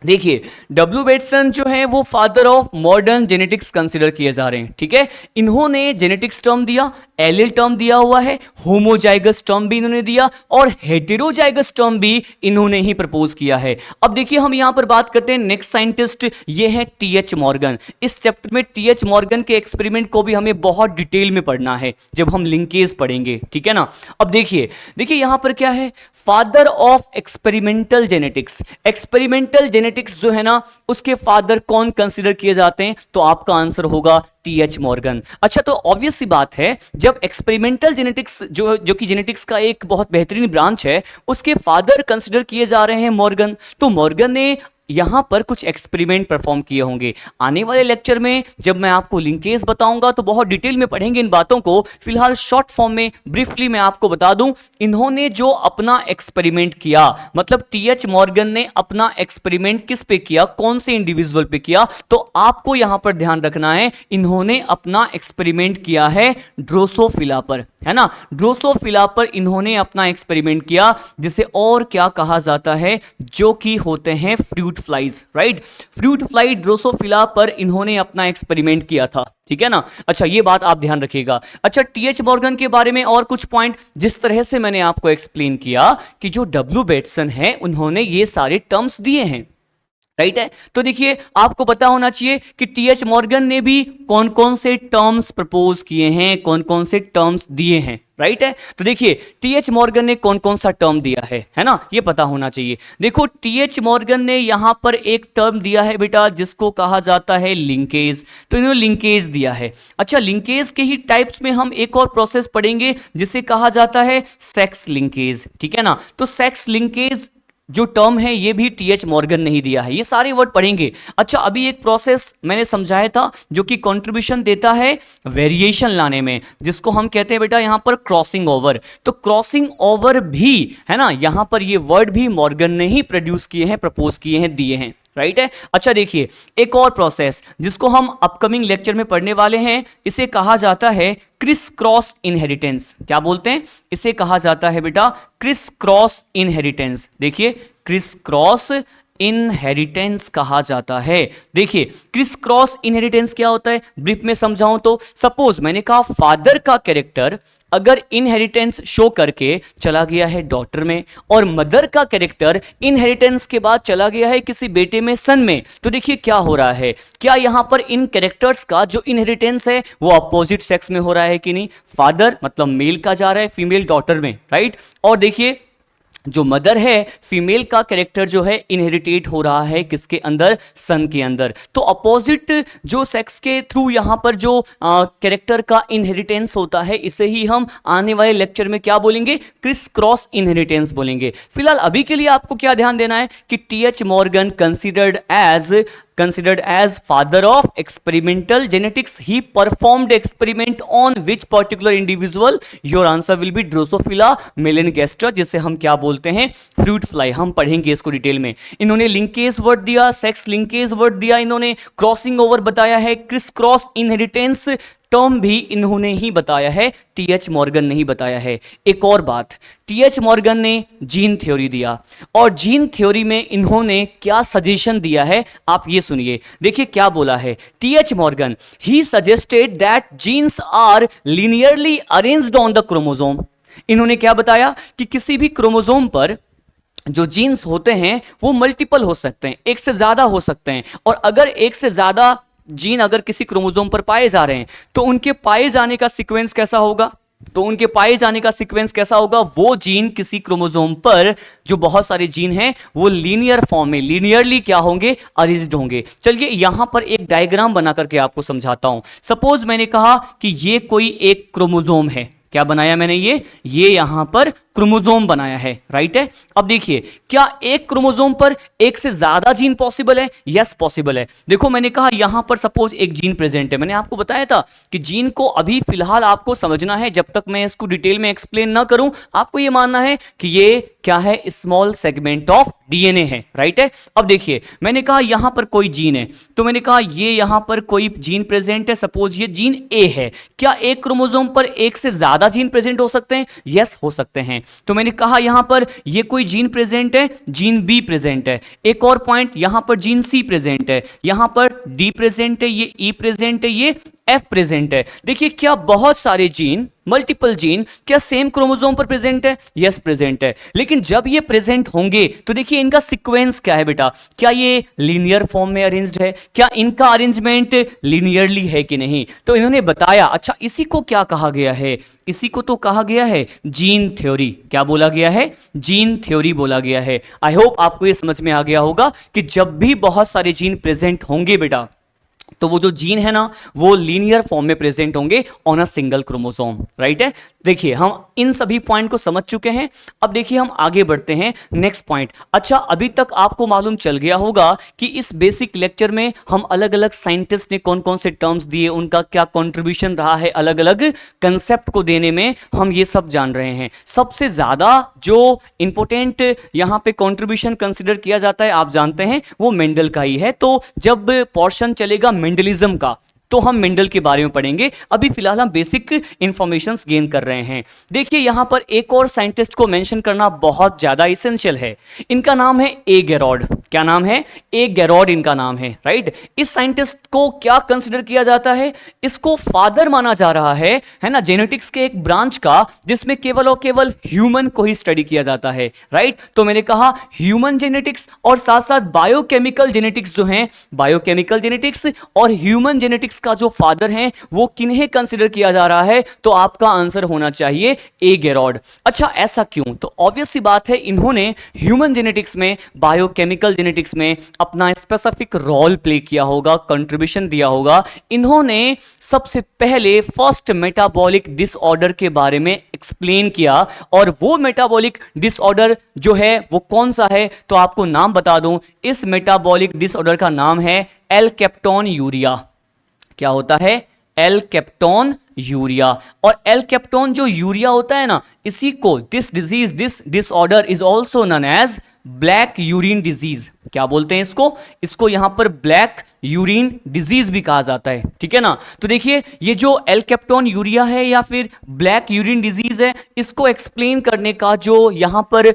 Speaker 1: देखिए डब्ल्यू बेटसन जो है वो father of modern genetics consider किए जा रहे हैं, ठीक है। इन्होंने जेनेटिक्स टर्म दिया, एलिल टर्म दिया हुआ है, होमोजाइगस टर्म भी इन्होंने दिया और हेटेरोजाइगस टर्म भी इन्होंने ही प्रपोज किया है। अब देखिए हम यहां पर बात करते हैं नेक्स्ट साइंटिस्ट, ये है टीएच मॉर्गन। इस चैप्टर में टीएच मॉर्गन के एक्सपेरिमेंट को भी हमें बहुत डिटेल में पढ़ना है जब हम लिंकेज पढ़ेंगे, ठीक है ना। अब देखिए यहां पर क्या है, father of experimental genetics. Experimental genetics जो है ना उसके फादर कौन कंसीडर किए जाते हैं? तो आपका आंसर होगा टीएच मॉर्गन। अच्छा तो ऑब्वियस सी बात है, जब एक्सपेरिमेंटल जेनेटिक्स जो कि जेनेटिक्स का एक बहुत बेहतरीन ब्रांच है, उसके फादर कंसीडर किए जा रहे हैं मॉर्गन, तो मॉर्गन ने यहां पर कुछ एक्सपेरिमेंट परफॉर्म किए होंगे। आने वाले लेक्चर में जब मैं आपको लिंकेज बताऊंगा तो बहुत डिटेल में पढ़ेंगे इन बातों को। फिलहाल शॉर्ट फॉर्म में ब्रीफली मैं आपको बता दूं, इन्होंने जो अपना एक्सपेरिमेंट किया, मतलब टीएच मॉर्गन ने अपना एक्सपेरिमेंट किस पे किया, कौन से इंडिविजुअल पे किया, तो आपको यहां पर ध्यान रखना है, इन्होंने अपना एक्सपेरिमेंट किया है ड्रोसोफिला पर, है ना। ड्रोसोफिला पर इन्होंने अपना एक्सपेरिमेंट किया, जिसे और क्या कहा जाता है, जो कि होते हैं fruit flies, right. Fruit fly Drosophila पर इन्होंने अपना एक्सपेरिमेंट किया था, ठीक है ना। अच्छा, ये बात आप ध्यान रखिएगा। अच्छा, टीएच मॉर्गन के बारे में और कुछ पॉइंट, जिस तरह से मैंने आपको एक्सप्लेन किया कि जो डब्ल्यू बेटसन है उन्होंने ये सारे टर्म्स दिए हैं, राइट है। तो देखिए, आपको पता होना चाहिए कि टीएच मॉर्गन ने भी कौन कौन से टर्म्स प्रपोज किए हैं, कौन कौन से टर्म्स दिए हैं, राइट है। तो देखिए, टीएच मॉर्गन ने कौन कौन सा टर्म दिया है ना, ये पता होना चाहिए। देखो, टीएच मॉर्गन ने यहां पर एक टर्म दिया है बेटा, जिसको कहा जाता है लिंकेज। तो इन्होंने लिंकेज दिया है। अच्छा, लिंकेज के ही टाइप्स में हम एक और प्रोसेस पढ़ेंगे जिसे कहा जाता है सेक्स लिंकेज, ठीक है ना। तो सेक्स लिंकेज जो टर्म है ये भी टीएच मॉर्गन ने ही दिया है, ये सारे वर्ड पढ़ेंगे। अच्छा, अभी एक प्रोसेस मैंने समझाया था जो कि कंट्रीब्यूशन देता है वेरिएशन लाने में, जिसको हम कहते हैं बेटा यहां पर क्रॉसिंग ओवर। तो क्रॉसिंग ओवर भी, है ना, यहां पर ये वर्ड भी मॉर्गन ने ही प्रोड्यूस किए हैं, प्रपोज किए हैं, दिए हैं, राइट है। अच्छा, देखिए, एक और प्रोसेस जिसको हम अपकमिंग लेक्चर में पढ़ने वाले हैं, इसे कहा जाता है क्रिस क्रॉस इनहेरिटेंस। क्या बोलते हैं, इसे कहा जाता है बेटा क्रिस क्रॉस इनहेरिटेंस। देखिए, क्रिस क्रॉस इनहेरिटेंस कहा जाता है। देखिए, क्रिस क्रॉस इनहेरिटेंस क्या होता है, ब्रीफ में समझाऊं तो, सपोज मैंने कहा फादर का कैरेक्टर अगर इनहेरिटेंस शो करके चला गया है डॉटर में, और मदर का कैरेक्टर इनहेरिटेंस के बाद चला गया है किसी बेटे में, सन में, तो देखिए क्या हो रहा है, क्या यहां पर इन कैरेक्टर्स का जो इनहेरिटेंस है वो अपोजिट सेक्स में हो रहा है कि नहीं। फादर मतलब मेल का जा रहा है फीमेल डॉटर में, राइट। और देखिए, जो मदर है, फीमेल का कैरेक्टर जो है इनहेरिटेट हो रहा है किसके अंदर, सन के अंदर। तो अपोजिट जो सेक्स के थ्रू यहां पर जो कैरेक्टर का इनहेरिटेंस होता है, इसे ही हम आने वाले लेक्चर में क्या बोलेंगे, क्रिस क्रॉस इनहेरिटेंस बोलेंगे। फिलहाल अभी के लिए आपको क्या ध्यान देना है कि T H Morgan considered as father of experimental genetics. He performed experiment on which particular individual? Your answer will be Drosophila melanogaster, जिसे हम क्या बोलते हैं, फ्रूट फ्लाई। हम पढ़ेंगे इसको डिटेल में। इन्होंने लिंकेज वर्ड दिया, सेक्स लिंकेज वर्ड दिया, इन्होंने क्रॉसिंग ओवर बताया है, क्रिस क्रॉस इनहेरिटेंस टर्म भी इन्होंने ही बताया है, टीएच मॉर्गन ने ही बताया है। एक और बात, टीएच मॉर्गन ने जीन थ्योरी दिया, और जीन थ्योरी में इन्होंने क्या सजेशन दिया है आप ये सुनिए। देखिए क्या बोला है T H Morgan, he suggested that genes are linearly arranged on the chromosome. इन्होंने क्या बताया कि किसी भी क्रोमोसोम पर जो जीन्स होते हैं वो मल्टीपल हो सकते हैं, एक से ज्यादा हो सकते हैं, और अगर एक से ज्यादा जीन अगर किसी क्रोमोसोम पर पाए जा रहे हैं तो उनके पाए जाने का सीक्वेंस कैसा होगा, वो जीन किसी क्रोमोसोम पर जो बहुत सारे जीन हैं वो लीनियर फॉर्म में, लीनियरली क्या होंगे, अरेंज्ड होंगे। चलिए यहां पर एक डायग्राम बना करके आपको समझाता हूं। सपोज मैंने कहा कि ये कोई एक क्रोमोसोम है, क्या बनाया मैंने, ये यहां पर क्रोमोसोम बनाया है, राइट है। अब देखिए, क्या एक क्रोमोसोम पर एक से ज्यादा जीन पॉसिबल है? यस पॉसिबल है। देखो मैंने कहा यहां पर सपोज एक जीन प्रेजेंट है, मैंने आपको बताया था कि जीन को अभी फिलहाल आपको समझना है, जब तक मैं इसको डिटेल में एक्सप्लेन ना करूं आपको यह मानना है कि ये क्या है, स्मॉल सेगमेंट ऑफ डीएनए है, राइट है। अब देखिए मैंने कहा यहां पर कोई जीन है, तो मैंने कहा ये यहां पर कोई जीन प्रेजेंट है, सपोज ये जीन ए है। क्या एक क्रोमोसोम पर एक से ज्यादा जीन प्रेजेंट हो सकते हैं? यस हो सकते हैं। तो मैंने कहा यहां पर ये कोई जीन प्रेजेंट है, जीन बी प्रेजेंट है। एक और पॉइंट, यहां पर जीन सी प्रेजेंट है, यहां पर डी प्रेजेंट है, ये ई प्रेजेंट है, ये एफ प्रेजेंट है। देखिए क्या बहुत सारे जीन, मल्टीपल जीन क्या सेम क्रोमोसोम पर प्रेजेंट है? यस प्रेजेंट है। लेकिन जब ये प्रेजेंट होंगे तो देखिए इनका सीक्वेंस क्या है बेटा, क्या ये लीनियर फॉर्म में अरेंज्ड है, क्या इनका अरेंजमेंट लीनियरली है कि नहीं, तो इन्होंने बताया। अच्छा इसी को क्या कहा गया है, इसी को तो कहा गया है जीन थ्योरी। क्या बोला गया है? जीन थ्योरी बोला गया है। आई होप आपको ये समझ में आ गया होगा कि जब भी बहुत सारे जीन प्रेजेंट होंगे बेटा, तो वो जो जीन है ना वो लीनियर फॉर्म में प्रेजेंट होंगे on a single chromosome, right है। देखिए हम इन सभी पॉइंट को समझ चुके हैं। अब देखिए हम आगे बढ़ते हैं नेक्स्ट पॉइंट। अच्छा, अभी तक आपको मालूम चल गया होगा कि इस बेसिक लेक्चर में हम अलग अलग साइंटिस्ट ने कौन कौन से टर्म्स दिए, उनका क्या कंट्रीब्यूशन रहा है अलग अलग कंसेप्ट को देने में, हम ये सब जान रहे हैं। सबसे ज्यादा जो इंपोर्टेंट यहां पे कंट्रीब्यूशन कंसिडर किया जाता है आप जानते हैं वो मेंडल का ही है। तो जब पोर्शन चलेगा मेंडलिज्म का तो हम मेंडल के बारे में पढ़ेंगे। अभी फिलहाल हम बेसिक इंफॉर्मेशंस गेन कर रहे हैं। देखिए यहां पर एक और साइंटिस्ट को मेंशन करना बहुत ज्यादा इसेंशियल है। इनका नाम है ए गेरॉड। क्या नाम है? ए गेरॉड इनका नाम है, राइट। इस साइंटिस्ट को क्या कंसिडर किया जाता है? इसको फादर माना जा रहा है ना, जेनेटिक्स के एक ब्रांच का जिसमें केवल और केवल ह्यूमन को ही स्टडी किया जाता है, राइट। तो मैंने कहा ह्यूमन जेनेटिक्स और साथ साथ बायोकेमिकल जेनेटिक्स जो हैं, बायोकेमिकल जेनेटिक्स और ह्यूमन जेनेटिक्स का जो फादर हैं वो किन्हें कंसीडर किया जा रहा है? तो आपका आंसर होना चाहिए ए गेरॉड। अच्छा, ऐसा क्यों? तो ऑब्वियस सी बात है, इन्होंने ह्यूमन जेनेटिक्स में, बायोकेमिकल जेनेटिक्स में अपना स्पेसिफिक रोल प्ले किया होगा, कंट्रीब्यूशन दिया होगा। इन्होंने सबसे पहले फर्स्ट मेटाबॉलिक डिसऑर्डर के बारे में एक्सप्लेन किया, और वो मेटाबॉलिक डिसऑर्डर जो है वो कौन सा है? तो आपको नाम बता दूं, इस मेटाबॉलिक डिसऑर्डर का नाम है एल कैप्टोन यूरिया। क्या होता है? Alkaptonuria. और एल कैप्टोन जो यूरिया होता है ना, इसी को this disease, this disorder is also known as black urine disease. क्या बोलते हैं इसको? इसको यहां पर ब्लैक यूरिन डिजीज भी कहा जाता है, ठीक है ना। तो देखिए ये जो एल कैप्टोन यूरिया है या फिर ब्लैक यूरिन डिजीज है, इसको एक्सप्लेन करने का जो यहां पर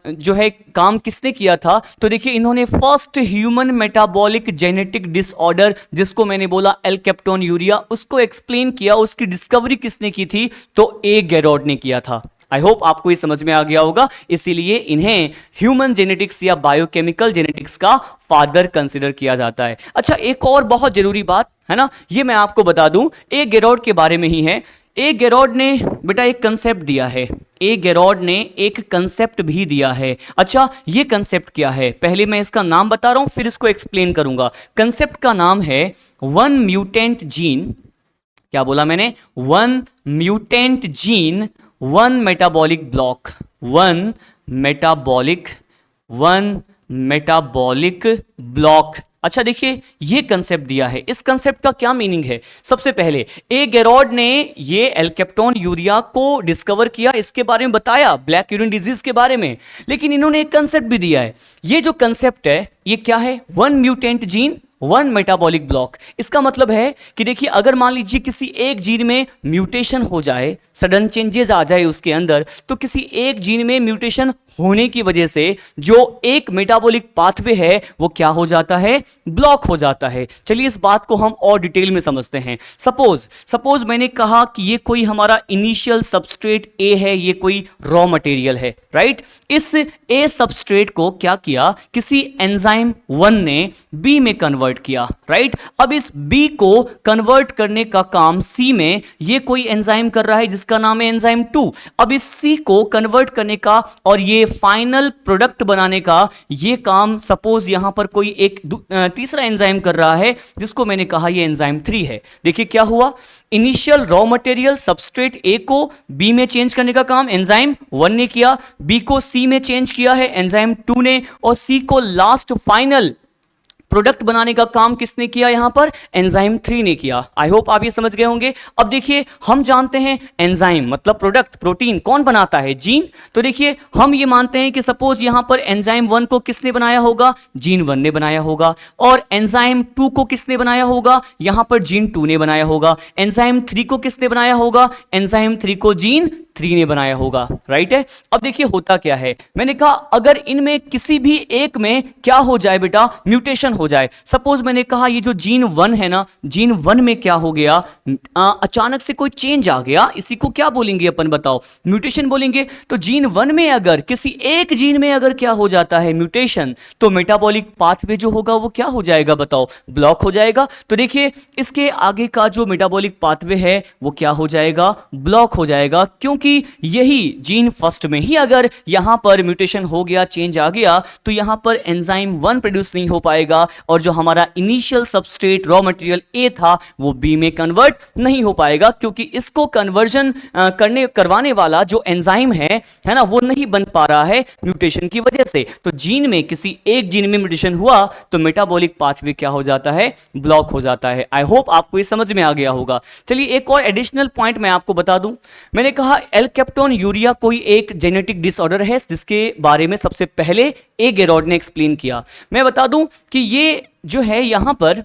Speaker 1: जो है काम किसने किया था? तो देखिए इन्होंने first human metabolic genetic disorder, जिसको मैंने बोला एल कैप्टोन यूरिया, उसको एक्सप्लेन किया। उसकी डिस्कवरी किसने की थी? तो ए गेरॉड ने किया था। आई होप आपको ये समझ में आ गया होगा, इसीलिए इन्हें ह्यूमन जेनेटिक्स या बायोकेमिकल जेनेटिक्स का फादर कंसिडर किया जाता है। अच्छा, एक और बहुत जरूरी बात है ना, ये मैं आपको बता दूं, ए गेरॉड के बारे में ही है। ए गेरॉड ने बेटा एक कंसेप्ट दिया है, ए गेरॉड ने एक कंसेप्ट भी दिया है। अच्छा, ये कंसेप्ट क्या है? पहले मैं इसका नाम बता रहा हूं, फिर इसको एक्सप्लेन करूंगा। कंसेप्ट का नाम है वन म्यूटेंट जीन। क्या बोला मैंने? One mutant gene, one metabolic block, one metabolic block. अच्छा देखिए, ये कंसेप्ट दिया है। इस कंसेप्ट का क्या मीनिंग है? सबसे पहले ए गेरॉड ने ये एल कैप्टोन यूरिया को डिस्कवर किया, इसके बारे में बताया, ब्लैक यूरिन डिजीज के बारे में, लेकिन इन्होंने एक कंसेप्ट भी दिया है। ये जो कंसेप्ट है ये क्या है? One mutant gene, one metabolic block. इसका मतलब है कि देखिए अगर मान लीजिए किसी एक जीन में म्यूटेशन हो जाए, सडन चेंजेस आ जाए उसके अंदर, तो किसी एक जीन में म्यूटेशन होने की वजह से जो एक मेटाबॉलिक पाथवे है वो क्या हो जाता है? ब्लॉक हो जाता है। चलिए इस बात को हम और डिटेल में समझते हैं। सपोज मैंने कहा कि ये कोई हमारा इनिशियल सबस्ट्रेट ए है, ये कोई रॉ मटेरियल है, राइट। इस ए सबस्ट्रेट को क्या किया? किसी एंजाइम 1 ने बी में कन्वर्ट किया, राइट। अब इस बी को कन्वर्ट करने का काम सी में ये कोई एंजाइम कर रहा है जिसका नाम है एंजाइम 2। अब इस सी को कन्वर्ट करने का और ये फाइनल प्रोडक्ट बनाने का ये काम सपोज यहां पर कोई एक तीसरा एंजाइम कर रहा है जिसको मैंने कहा ये एंजाइम 3 है। देखिए क्या हुआ? इनिशियल रॉ मटेरियल सबस्ट्रेट ए को बी में चेंज करने का काम एंजाइम 1 ने किया, बी को सी में चेंज किया है एंजाइम 2 ने, और सी को लास्ट फाइनल प्रोडक्ट बनाने का काम किसने किया? यहां पर एंजाइम 3 ने किया। आई होप आप ये समझ गए होंगे। अब देखिए हम जानते हैं एंजाइम मतलब प्रोडक्ट, प्रोटीन कौन बनाता है? जीन। तो देखिए हम ये मानते हैं कि सपोज यहां पर एंजाइम 1 को किसने बनाया होगा? जीन 1 ने बनाया होगा। और एंजाइम 2 को किसने बनाया होगा? यहां पर जीन 2 ने बनाया होगा। एंजाइम 3 को किसने बनाया होगा? एंजाइम 3 को जीन 3 ने बनाया होगा, राइट है। अब देखिए होता क्या है, मैंने कहा अगर इनमें किसी भी एक में क्या हो जाए बेटा? म्यूटेशन हो जाए। सपोज मैंने कहा ये जो जीन 1 है ना, जीन 1 में क्या हो गया? अचानक से कोई चेंज आ गया, इसी को क्या बोलेंगे अपन? बताओ, म्यूटेशन बोलेंगे। तो जीन 1 में अगर किसी एक जीन में अगर क्या हो जाता है? म्यूटेशन, तो मेटाबॉलिक पाथवे जो होगा वो क्या हो जाएगा? बताओ, ब्लॉक हो जाएगा। तो देखिए इसके आगे का जो मेटाबॉलिक पाथवे है वो क्या हो जाएगा? ब्लॉक हो जाएगा। क्यों? क्योंकि यही जीन फर्स्ट में ही अगर यहां पर म्यूटेशन हो गया, चेंज आ गया, तो यहां पर एंजाइम 1 प्रोड्यूस नहीं हो पाएगा और जो हमारा initial substrate raw material A था वो बी में कन्वर्ट नहीं हो पाएगा, क्योंकि इसको कन्वर्जन करवाने वाला जो एंजाइम है ना, वो नहीं बन पा रहा है म्यूटेशन की वजह से। तो जीन में किसी एक जीन में म्यूटेशन हुआ तो मेटाबॉलिक पाथवे क्या हो जाता है, ब्लॉक हो जाता है। आई होप आपको ये समझ में आ गया होगा। चलिए एक और एडिशनल पॉइंट मैं आपको बता दूं। मैंने कहा एल-कैप्टोन यूरिया कोई एक जेनेटिक डिसऑर्डर है जिसके बारे में सबसे पहले ए गेरॉड ने एक्सप्लेन किया। मैं बता दूं कि ये जो है यहां पर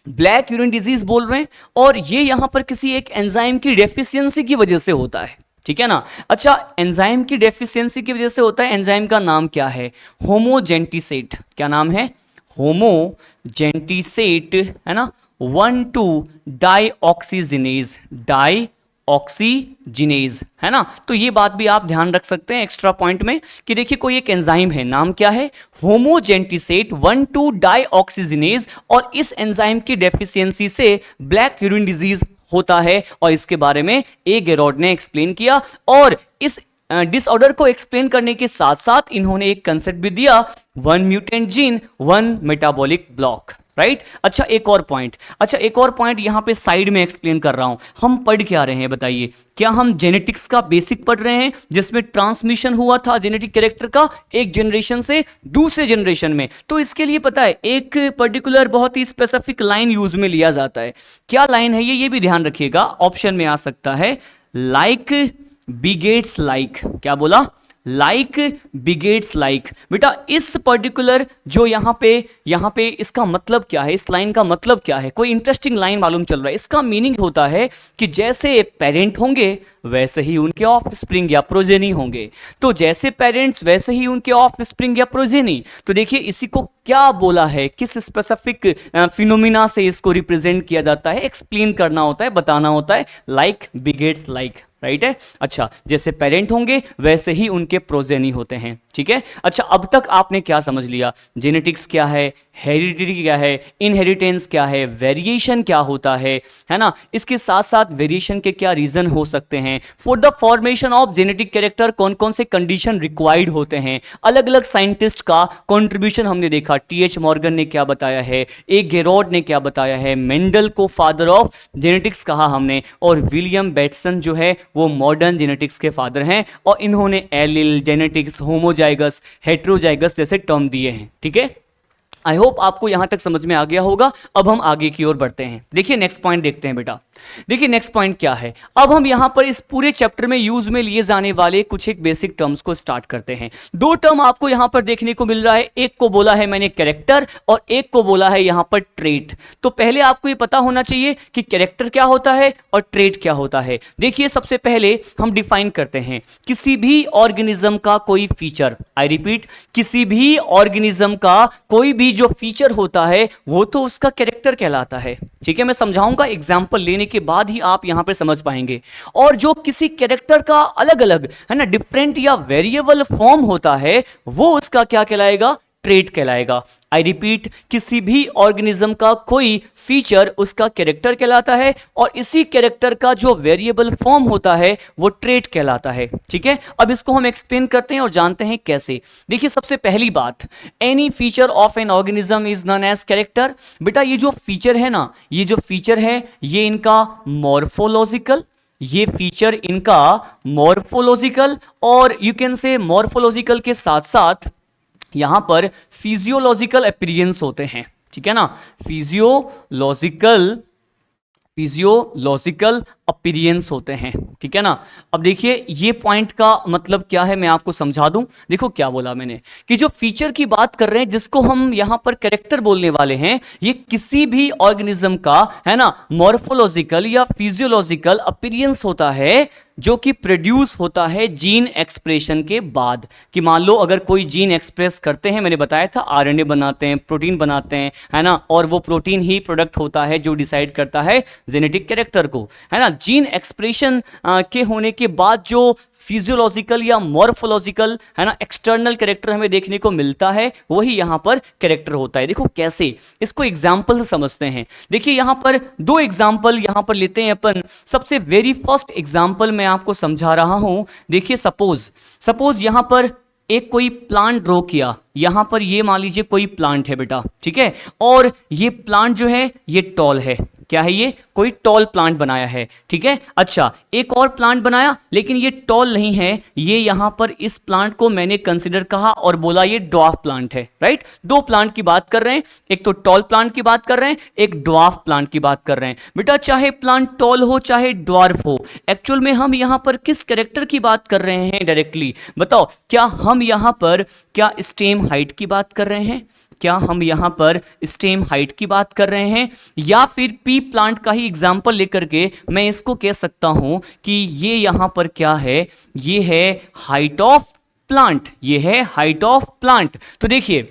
Speaker 1: ब्लैक यूरिन डिजीज बोल रहे हैं और ये यहां पर किसी एक एंजाइम की डेफिशिएंसी की वजह से होता है, ठीक है ना। अच्छा, एंजाइम की डेफिशिएंसी की वजह से होता है। एंजाइम का नाम क्या है? होमोजेंटिसेट। क्या नाम है? होमोजेंटिसेट, है ना। 1,2 डाईऑक्सीजिनेज, डाईऑक्सीजिनेज, है ना। तो ये बात भी आप ध्यान रख सकते हैं एक्स्ट्रा पॉइंट में कि देखिए कोई एक एंजाइम है, नाम क्या है? होमोजेंटिसेट 1,2 डाईऑक्सीजिनेज, और इस एंजाइम की डेफिशिएंसी से ब्लैक यूरिन डिजीज होता है और इसके बारे में ए गेरॉड ने एक्सप्लेन किया। और इस डिसऑर्डर को एक्सप्लेन करने के साथ साथ इन्होंने एक कंसेप्ट भी दिया, 1 mutant gene 1 metabolic block, right. अच्छा एक और पॉइंट, यहां पे साइड में एक्सप्लेन कर रहा हूं। हम पढ़ क्या रहे हैं बताइए? क्या हम जेनेटिक्स का बेसिक पढ़ रहे हैं जिसमें ट्रांसमिशन हुआ था जेनेटिक कैरेक्टर का एक जनरेशन से दूसरे जनरेशन में? तो इसके लिए पता है एक पर्टिकुलर बहुत ही स्पेसिफिक लाइन यूज में लिया जाता है। क्या लाइन है ये भी ध्यान रखिएगा। ऑप्शन में आ सकता है लाइक बिगेट्स लाइक। क्या बोला? Like begets like. बेटा इस पर्टिकुलर जो यहां पे इसका मतलब क्या है, इस लाइन का मतलब क्या है? कोई इंटरेस्टिंग लाइन मालूम चल रहा है। इसका मीनिंग होता है कि जैसे पेरेंट होंगे वैसे ही उनके ऑफस्प्रिंग या प्रोजेनी होंगे। तो जैसे पेरेंट्स वैसे ही उनके ऑफस्प्रिंग या प्रोजेनी। तो देखिए इसी को क्या बोला है, किस स्पेसिफिक फिनोमिना से इसको रिप्रेजेंट किया जाता है, एक्सप्लेन करना होता है, बताना होता है। लाइक बिगेट्स लाइक, राइट है। अच्छा, जैसे पेरेंट होंगे वैसे ही उनके प्रोजेनी होते हैं, ठीक है। अच्छा, अब तक आपने क्या समझ लिया? जेनेटिक्स क्या है, हेरिडिटी क्या है, इनहेरिटेंस क्या है, वेरिएशन क्या होता है ना। इसके साथ साथ वेरिएशन के क्या रीजन हो सकते हैं, for the formation of genetic character कौन कौन से कंडीशन रिक्वायर्ड होते हैं, अलग अलग साइंटिस्ट का कंट्रीब्यूशन हमने देखा। टी.एच. मॉर्गन ने क्या बताया है, ए गेरॉड ने क्या बताया है, मेंडल को फादर ऑफ जेनेटिक्स कहा हमने, और विलियम बेटसन जो है वो मॉडर्न जेनेटिक्स के फादर हैं, और इन्होंने एलिल, जेनेटिक्स, होमोजाइगस, हेट्रोजाइगस जैसे टर्म दिए हैं, ठीक है। आई होप आपको यहां तक समझ में आ गया होगा। अब हम आगे की ओर बढ़ते हैं। देखिए नेक्स्ट पॉइंट देखते हैं बेटा। देखिए नेक्स्ट पॉइंट क्या है। अब हम यहां पर इस पूरे चैप्टर में यूज में लिए जाने वाले कुछ एक बेसिक टर्म्स को स्टार्ट करते हैं। 2 टर्म आपको यहां पर देखने को मिल रहा है, एक को बोला है मैंने कैरेक्टर और एक को बोला है यहां पर ट्रेट। तो पहले आपको ये पता होना चाहिए कि कैरेक्टर क्या होता है और ट्रेट क्या होता है। देखिए सबसे पहले हम डिफाइन करते हैं किसी भी ऑर्गेनिज्म का कोई फीचर। आई रिपीट, किसी भी ऑर्गेनिज्म का कोई भी जो फीचर होता है वो तो उसका कैरेक्टर कहलाता है, ठीक है। मैं समझाऊंगा एग्जांपल लेने के बाद ही आप यहां पे समझ पाएंगे। और जो किसी कैरेक्टर का अलग अलग है ना, डिफरेंट या वेरिएबल फॉर्म होता है वो उसका क्या कहलाएगा? ट्रेट कहलाएगा। आई रिपीट, किसी भी ऑर्गेनिज्म का कोई फीचर उसका कैरेक्टर कहलाता है और इसी कैरेक्टर का जो वेरिएबल फॉर्म होता है वो ट्रेट कहलाता है, ठीक है। अब इसको हम एक्सप्लेन करते हैं और जानते हैं कैसे। देखिए सबसे पहली बात, any feature of an organism is known as character. बेटा ये जो फीचर है ना, ये जो फीचर है ये इनका मॉर्फोलॉजिकल, ये फीचर इनका मॉर्फोलॉजिकल और यू कैन से मॉर्फोलॉजिकल के साथ साथ यहां पर फिजियोलॉजिकल अपीयरेंस होते हैं, ठीक है ना। फिजियोलॉजिकल अपीयरेंस होते हैं, ठीक है ना। अब देखिए ये पॉइंट का मतलब क्या है मैं आपको समझा दूं। देखो क्या बोला मैंने कि जो फीचर की बात कर रहे हैं जिसको हम यहां पर कैरेक्टर बोलने वाले हैं, ये किसी भी ऑर्गेनिज्म का है ना मॉर्फोलॉजिकल या फिजियोलॉजिकल अपीयरेंस होता है जो कि प्रोड्यूस होता है जीन एक्सप्रेशन के बाद। कि मान लो अगर कोई जीन एक्सप्रेस करते हैं, मैंने बताया था आरएनए बनाते हैं, प्रोटीन बनाते हैं, है ना, और वो प्रोटीन ही प्रोडक्ट होता है जो डिसाइड करता है जेनेटिक कैरेक्टर को, है ना। जीन एक्सप्रेशन के होने के बाद जो फिजियोलॉजिकल या मॉर्फोलॉजिकल है ना एक्सटर्नल कैरेक्टर हमें देखने को मिलता है, वही यहां पर कैरेक्टर होता है। देखो कैसे, इसको एग्जांपल से समझते हैं। देखिए यहां पर दो एग्जांपल यहां पर लेते हैं अपन। सबसे वेरी फर्स्ट एग्जांपल मैं आपको समझा रहा हूं। देखिए सपोज यहां पर एक कोई प्लांट ड्रॉ किया, यहां पर ये मान लीजिए कोई प्लांट है बेटा, ठीक है, और ये प्लांट जो है ये टॉल है। क्या है ये? कोई टॉल प्लांट बनाया है, ठीक है। अच्छा, एक और प्लांट बनाया लेकिन ये टॉल नहीं है, ये यहां पर इस प्लांट को मैंने कंसीडर कहा और बोला ये ड्वार्फ प्लांट है, राइट। दो प्लांट की बात कर रहे हैं, एक तो टॉल प्लांट की बात कर रहे हैं, एक ड्वार्फ प्लांट की बात कर रहे हैं। बेटा चाहे प्लांट टॉल हो चाहे ड्वार्फ हो, एक्चुअल में हम यहां पर किस कैरेक्टर की बात कर रहे हैं डायरेक्टली बताओ? क्या हम यहां पर क्या स्टेम हाइट की बात कर रहे हैं? क्या हम यहां पर स्टेम हाइट की बात कर रहे हैं? या फिर पी प्लांट का ही एग्जांपल लेकर के मैं इसको कह सकता हूं कि ये यहां पर क्या है? ये है हाइट ऑफ प्लांट, ये है हाइट ऑफ प्लांट। तो देखिए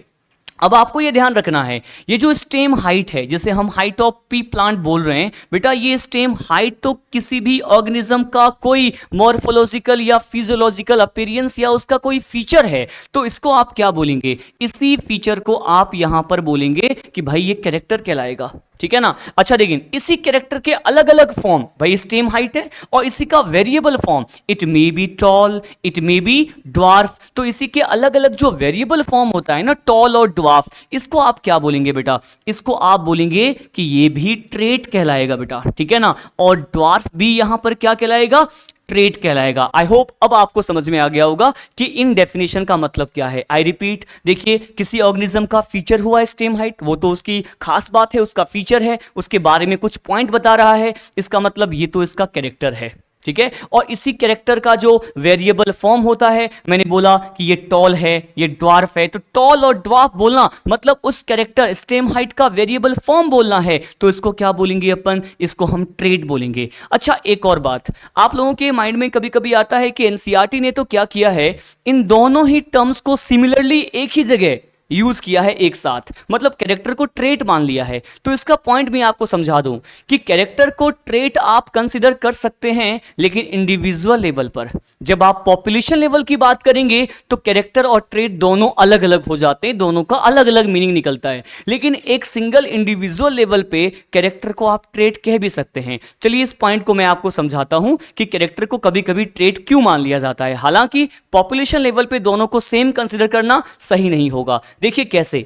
Speaker 1: अब आपको ये ध्यान रखना है, ये जो स्टेम हाइट है जिसे हम हाइट ऑफ पी प्लांट बोल रहे हैं, बेटा ये स्टेम हाइट तो किसी भी ऑर्गेनिज्म का कोई मॉर्फोलॉजिकल या फिजियोलॉजिकल अपीयरेंस या उसका कोई फीचर है, तो इसको आप क्या बोलेंगे? इसी फीचर को आप यहां पर बोलेंगे कि भाई ये कैरेक्टर कहलाएगा, ठीक है ना। अच्छा देखिए इसी कैरेक्टर के अलग अलग फॉर्म, भाई स्टेम हाइट है और इसी का variable form, it may be toll, it may be dwarf, तो इसी के अलग अलग जो वेरिएबल फॉर्म होता है ना, टॉल और ड्वार्फ, इसको आप क्या बोलेंगे बेटा? इसको आप बोलेंगे कि ये भी ट्रेट कहलाएगा बेटा, ठीक है ना। और ड्वार्फ भी यहां पर क्या कहलाएगा? ट्रेट कहलाएगा। आई होप अब आपको समझ में आ गया होगा कि इन डेफिनेशन का मतलब क्या है। आई रिपीट, देखिए किसी ऑर्गेनिज्म का फीचर हुआ स्टेम हाइट, वो तो उसकी खास बात है, उसका फीचर है, उसके बारे में कुछ पॉइंट बता रहा है, इसका मतलब ये तो इसका कैरेक्टर है, ठीक है। और इसी कैरेक्टर का जो वेरिएबल फॉर्म होता है, मैंने बोला कि ये टॉल है, ये ड्वार्फ है, तो टॉल और ड्वार्फ बोलना मतलब उस कैरेक्टर स्टेम हाइट का वेरिएबल फॉर्म बोलना है, तो इसको क्या बोलेंगे अपन? इसको हम ट्रेट बोलेंगे। अच्छा एक और बात आप लोगों के माइंड में कभी कभी आता है कि एनसीईआरटी ने तो क्या किया है, इन दोनों ही टर्म्स को सिमिलरली एक ही जगह यूज किया है एक साथ, मतलब कैरेक्टर को ट्रेट मान लिया है। तो इसका पॉइंट मैं आपको समझा दूं कि कैरेक्टर को ट्रेट आप कंसीडर कर सकते हैं, लेकिन इंडिविजुअल लेवल पर। जब आप पॉपुलेशन लेवल की बात करेंगे तो कैरेक्टर और ट्रेट दोनों अलग अलग हो जाते हैं, दोनों का अलग अलग मीनिंग निकलता है। लेकिन एक सिंगल इंडिविजुअल लेवल पे कैरेक्टर को आप ट्रेट कह भी सकते हैं। चलिए इस पॉइंट को मैं आपको समझाता हूं कि कैरेक्टर को कभी कभी ट्रेट क्यों मान लिया जाता है। हालांकि पॉपुलेशन लेवल पे दोनों को सेम कंसीडर करना सही नहीं होगा। देखिए कैसे,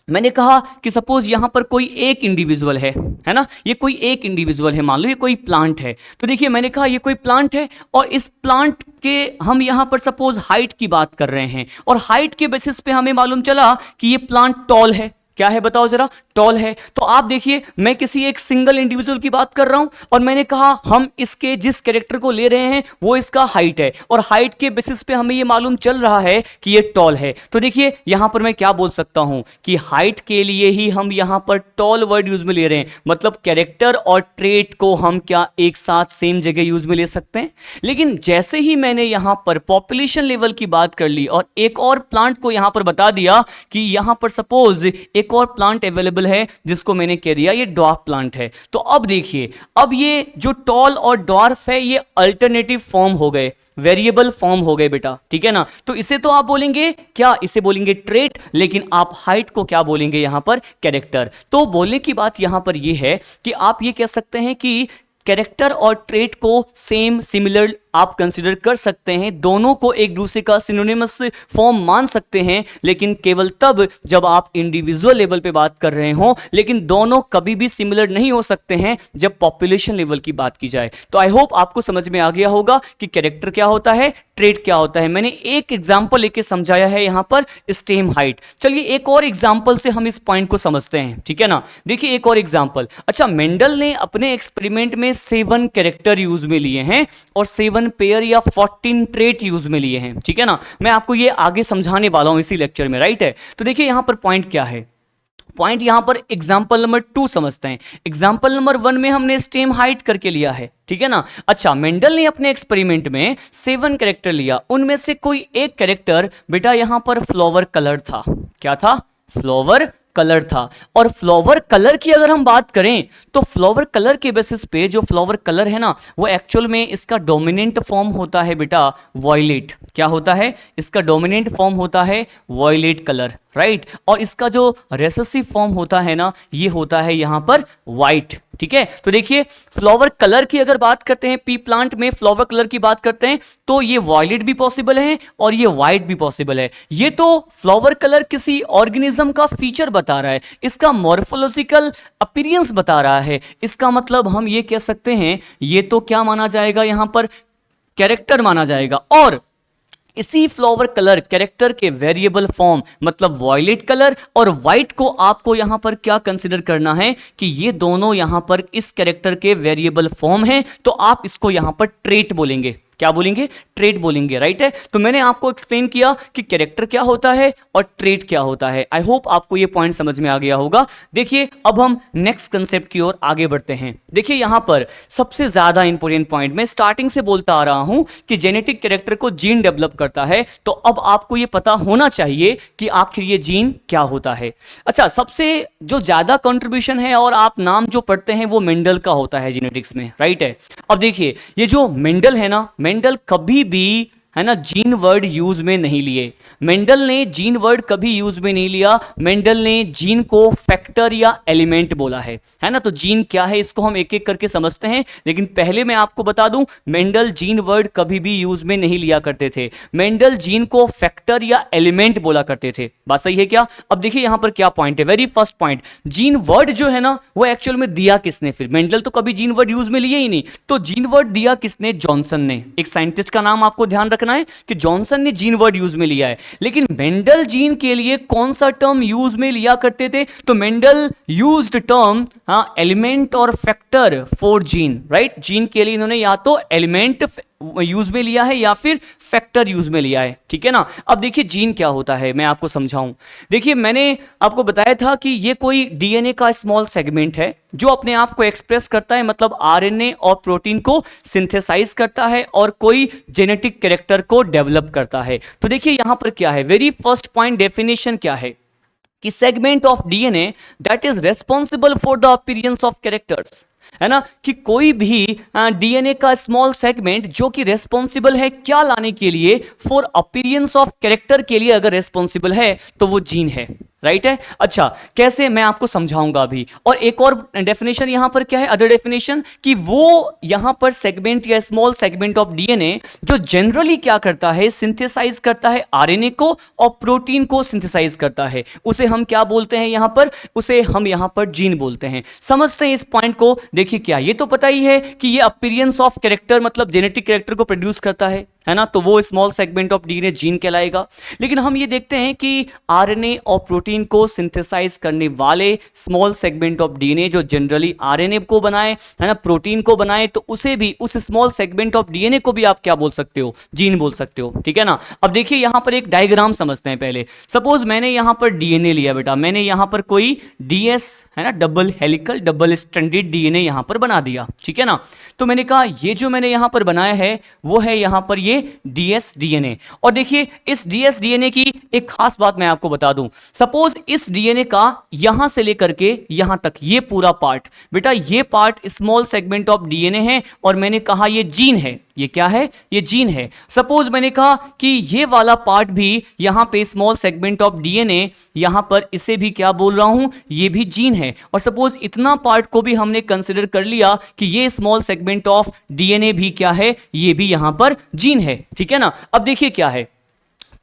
Speaker 1: मैंने कहा कि सपोज यहां पर कोई एक इंडिविजुअल है ना, ये कोई एक इंडिविजुअल है, मान लो ये कोई प्लांट है। तो देखिए मैंने कहा ये कोई प्लांट है और इस प्लांट के हम यहां पर सपोज हाइट की बात कर रहे हैं, और हाइट के बेसिस पे हमें मालूम चला कि ये प्लांट टॉल है। क्या है बताओ जरा? टॉल है। तो आप देखिए मैं किसी एक सिंगल इंडिविजुअल की बात कर रहा हूं और मैंने कहा हम इसके जिस कैरेक्टर को ले रहे हैं वो इसका हाइट है, और हाइट के बेसिस पे हमें ये मालूम चल रहा है कि ये टॉल है। तो देखिए यहां पर मैं क्या बोल सकता हूं कि हाइट के लिए ही हम यहां पर टॉल वर्ड यूज में ले रहे हैं, मतलब कैरेक्टर और ट्रेट को हम क्या एक साथ सेम जगह यूज में ले सकते हैं। लेकिन जैसे ही मैंने यहां पर पॉपुलेशन लेवल की बात कर ली और एक और प्लांट को यहां पर बता दिया कि यहां पर सपोज एक और प्लांट अवेलेबल है जिसको मैंने कह दिया ये ड्वार्फ प्लांट है, तो अब देखिए अब ये जो टॉल और ड्वार्फ है ये अल्टरनेटिव फॉर्म हो गए, वेरिएबल फॉर्म हो गए बेटा, ठीक है ना। तो इसे तो आप बोलेंगे क्या? इसे बोलेंगे ट्रेट, लेकिन आप हाइट को क्या बोलेंगे यहां पर? कैरेक्टर। तो बोलने की बात यहां पर यह है कि आप ये कह सकते हैं कि कैरेक्टर और ट्रेट को सेम सिमिलर आप कंसीडर कर सकते हैं, दोनों को एक दूसरे का सिनोनिमस फॉर्म मान सकते हैं, लेकिन केवल तब जब आप इंडिविजुअल लेवल पे बात कर रहे हो। लेकिन दोनों कभी भी सिमिलर नहीं हो सकते हैं जब पॉपुलेशन लेवल की बात की जाए। तो आई होप आपको समझ में आ गया होगा कि कैरेक्टर क्या होता है, ट्रेट क्या होता है। मैंने एक एग्जाम्पल लेके समझाया है यहां पर स्टेम हाइट। चलिए एक और एग्जाम्पल से हम इस पॉइंट को समझते हैं, ठीक है ना। देखिए एक और एग्जाम्पल, अच्छा मेंडल ने अपने एक्सपेरिमेंट में 7 कैरेक्टर यूज में लिए हैं और 7 पेयर या 14 ट्रेट यूज में लिए हैं, ठीक है ना। मैं आपको ये आगे समझाने वाला हूं इसी लेक्चर में, राइट है। तो देखिए यहां पर पॉइंट क्या है, पॉइंट यहां पर एग्जाम्पल नंबर 2 समझते हैं। एग्जाम्पल नंबर 1 में हमने स्टेम हाइट करके लिया है, ठीक है ना। अच्छा मेंडल ने अपने एक्सपेरिमेंट में 7 कैरेक्टर लिया, उनमें से कोई एक कैरेक्टर बेटा यहां पर फ्लावर कलर था। क्या था? फ्लावर कलर था। और फ्लावर कलर की अगर हम बात करें तो फ्लावर कलर के बेसिस पे जो फ्लावर कलर है ना, वो एक्चुअल में इसका डोमिनेंट फॉर्म होता है बेटा वॉयलेट। क्या होता है? इसका डोमिनेंट फॉर्म होता है वॉयलेट कलर, राइट। और इसका जो रेसेसिव फॉर्म होता है ना, ये होता है यहां पर व्हाइट। ठीक है, तो देखिए फ्लावर कलर की अगर बात करते हैं, पी प्लांट में फ्लावर कलर की बात करते हैं तो ये वॉयलेट भी पॉसिबल है और ये व्हाइट भी पॉसिबल है। ये तो फ्लावर कलर किसी ऑर्गेनिज्म का फीचर बता रहा है, इसका मॉर्फोलॉजिकल अपीयरेंस बता रहा है। इसका मतलब हम ये कह सकते हैं ये तो क्या माना जाएगा यहां पर? कैरेक्टर माना जाएगा। और इसी फ्लावर कलर कैरेक्टर के वेरिएबल फॉर्म मतलब वॉयलेट कलर और व्हाइट को आपको यहां पर क्या कंसीडर करना है कि ये दोनों यहां पर इस कैरेक्टर के वेरिएबल फॉर्म हैं, तो आप इसको यहां पर ट्रेट बोलेंगे। क्या बोलेंगे? ट्रेट बोलेंगे, राइट है। तो मैंने आपको एक्सप्लेन किया कि कैरेक्टर क्या होता है और ट्रेट क्या होता है। आई होप आपको ये पॉइंट समझ में आ गया होगा। देखिए अब हम नेक्स्ट कंसेप्ट की ओर आगे बढ़ते हैं। देखिए यहां पर सबसे ज्यादा इंपॉर्टेंट पॉइंट मैं स्टार्टिंग से बोलता आ रहा हूं कि जेनेटिक कैरेक्टर को जीन डेवलप करता है, तो अब आपको ये पता होना चाहिए कि आखिर ये जीन क्या होता है। अच्छा, सबसे जो ज्यादा कंट्रीब्यूशन है और आप नाम जो पढ़ते हैं वो मेंडल का होता है जेनेटिक्स में, राइट है। अब देखिए ये जो मेंडल है ना, मेंडल कभी भी है ना जीन वर्ड यूज में नहीं लिए। मेंडल ने जीन वर्ड कभी यूज में नहीं लिया। मेंडल ने जीन को फैक्टर या एलिमेंट बोला है ना। तो जीन क्या है इसको हम एक एक करके समझते हैं, लेकिन पहले मैं आपको बता दूं मेंडल जीन वर्ड कभी भी यूज में नहीं लिया करते थे। मेंडल जीन को फैक्टर या एलिमेंट बोला करते थे। बात सही है क्या? अब देखिए यहां पर क्या पॉइंट है। Very first point, gene word जो है ना वो एक्चुअल में दिया किसने? फिर मेंडल तो कभी जीन वर्ड यूज में लिए ही नहीं, तो जीन वर्ड दिया किसने? जॉनसन ने। एक साइंटिस्ट का नाम आपको ध्यान रखना है कि जॉनसन ने जीन वर्ड यूज में लिया है। लेकिन मेंडल जीन के लिए कौन सा टर्म यूज में लिया करते थे? तो मेंडल यूज्ड टर्म एलिमेंट और factor for gene, right. Gene के लिए इन्होंने या तो एलिमेंट यूज में लिया है या फिर फैक्टर यूज में लिया है, ठीक है ना। अब देखिए जीन क्या होता है मैं आपको समझाऊं। देखिए मैंने आपको बताया था कि ये कोई डीएनए का स्मॉल सेगमेंट है जो अपने आप को एक्सप्रेस करता है, मतलब आरएनए और प्रोटीन को सिंथेसाइज करता है और कोई जेनेटिक कैरेक्टर को डेवलप करता है। तो देखिए यहां पर क्या है, वेरी फर्स्ट पॉइंट डेफिनेशन क्या है कि segment of DNA that is responsible for the appearance of characters, है ना। कि कोई भी डीएनए का स्मॉल सेगमेंट जो कि रेस्पॉन्सिबल है क्या लाने के लिए? फॉर अपीयरेंस ऑफ कैरेक्टर के लिए अगर रेस्पॉन्सिबल है तो वो जीन है, राइट है। अच्छा कैसे, मैं आपको समझाऊंगा अभी। और एक और डेफिनेशन यहां पर क्या है, अदर डेफिनेशन, कि वो यहां पर सेगमेंट या स्मॉल सेगमेंट ऑफ डीएनए जो जनरली क्या करता है? सिंथेसाइज करता है आरएनए को और प्रोटीन को सिंथेसाइज करता है, उसे हम क्या बोलते हैं यहां पर? उसे हम यहां पर जीन बोलते हैं। समझते हैं इस पॉइंट को। देखिए क्या, ये तो पता ही है कि ये अपीयरेंस ऑफ कैरेक्टर मतलब जेनेटिक कैरेक्टर को प्रोड्यूस करता है ना, तो वो small segment of DNA gene कहलाएगा। लेकिन हम ये देखते हैं कि आरएनए और प्रोटीन को सिंथेसाइज करने वाले स्मॉल सेगमेंट ऑफ डीएनए जो जनरली आरएनए को बनाए, है ना, प्रोटीन को बनाए, तो उसे भी, उस स्मॉल सेगमेंट ऑफ डीएनए को भी आप क्या बोल सकते हो? जीन बोल सकते हो, ठीक है ना। अब देखिए यहां पर एक डायग्राम समझते हैं पहले। सपोज मैंने यहां पर डीएनए लिया बेटा, मैंने यहां पर कोई डीएस, है ना, double helical double stranded DNA यहां पर बना दिया, ठीक है ना। तो मैंने कहा ये जो मैंने यहां पर बनाया है वो है यहां पर ये डीएस डीएनए। और देखिए इस डीएस डीएनए की एक खास बात मैं आपको बता दूं। सपोज इस डीएनए का यहां से लेकर के यहां तक ये पूरा पार्ट, बेटा ये part small segment of DNA है और मैंने कहा ये जीन है। ये क्या है? ये जीन है। सपोज मैंने कहा कि ये वाला पार्ट भी यहां पे स्मॉल सेगमेंट ऑफ डीएनए, यहां पर इसे भी क्या बोल रहा हूं? ये भी जीन है। और सपोज इतना पार्ट को भी हमने कंसीडर कर लिया कि ये स्मॉल सेगमेंट ऑफ डीएनए भी क्या है? ये भी यहां पर जीन है, ठीक है ना। अब देखिए क्या है,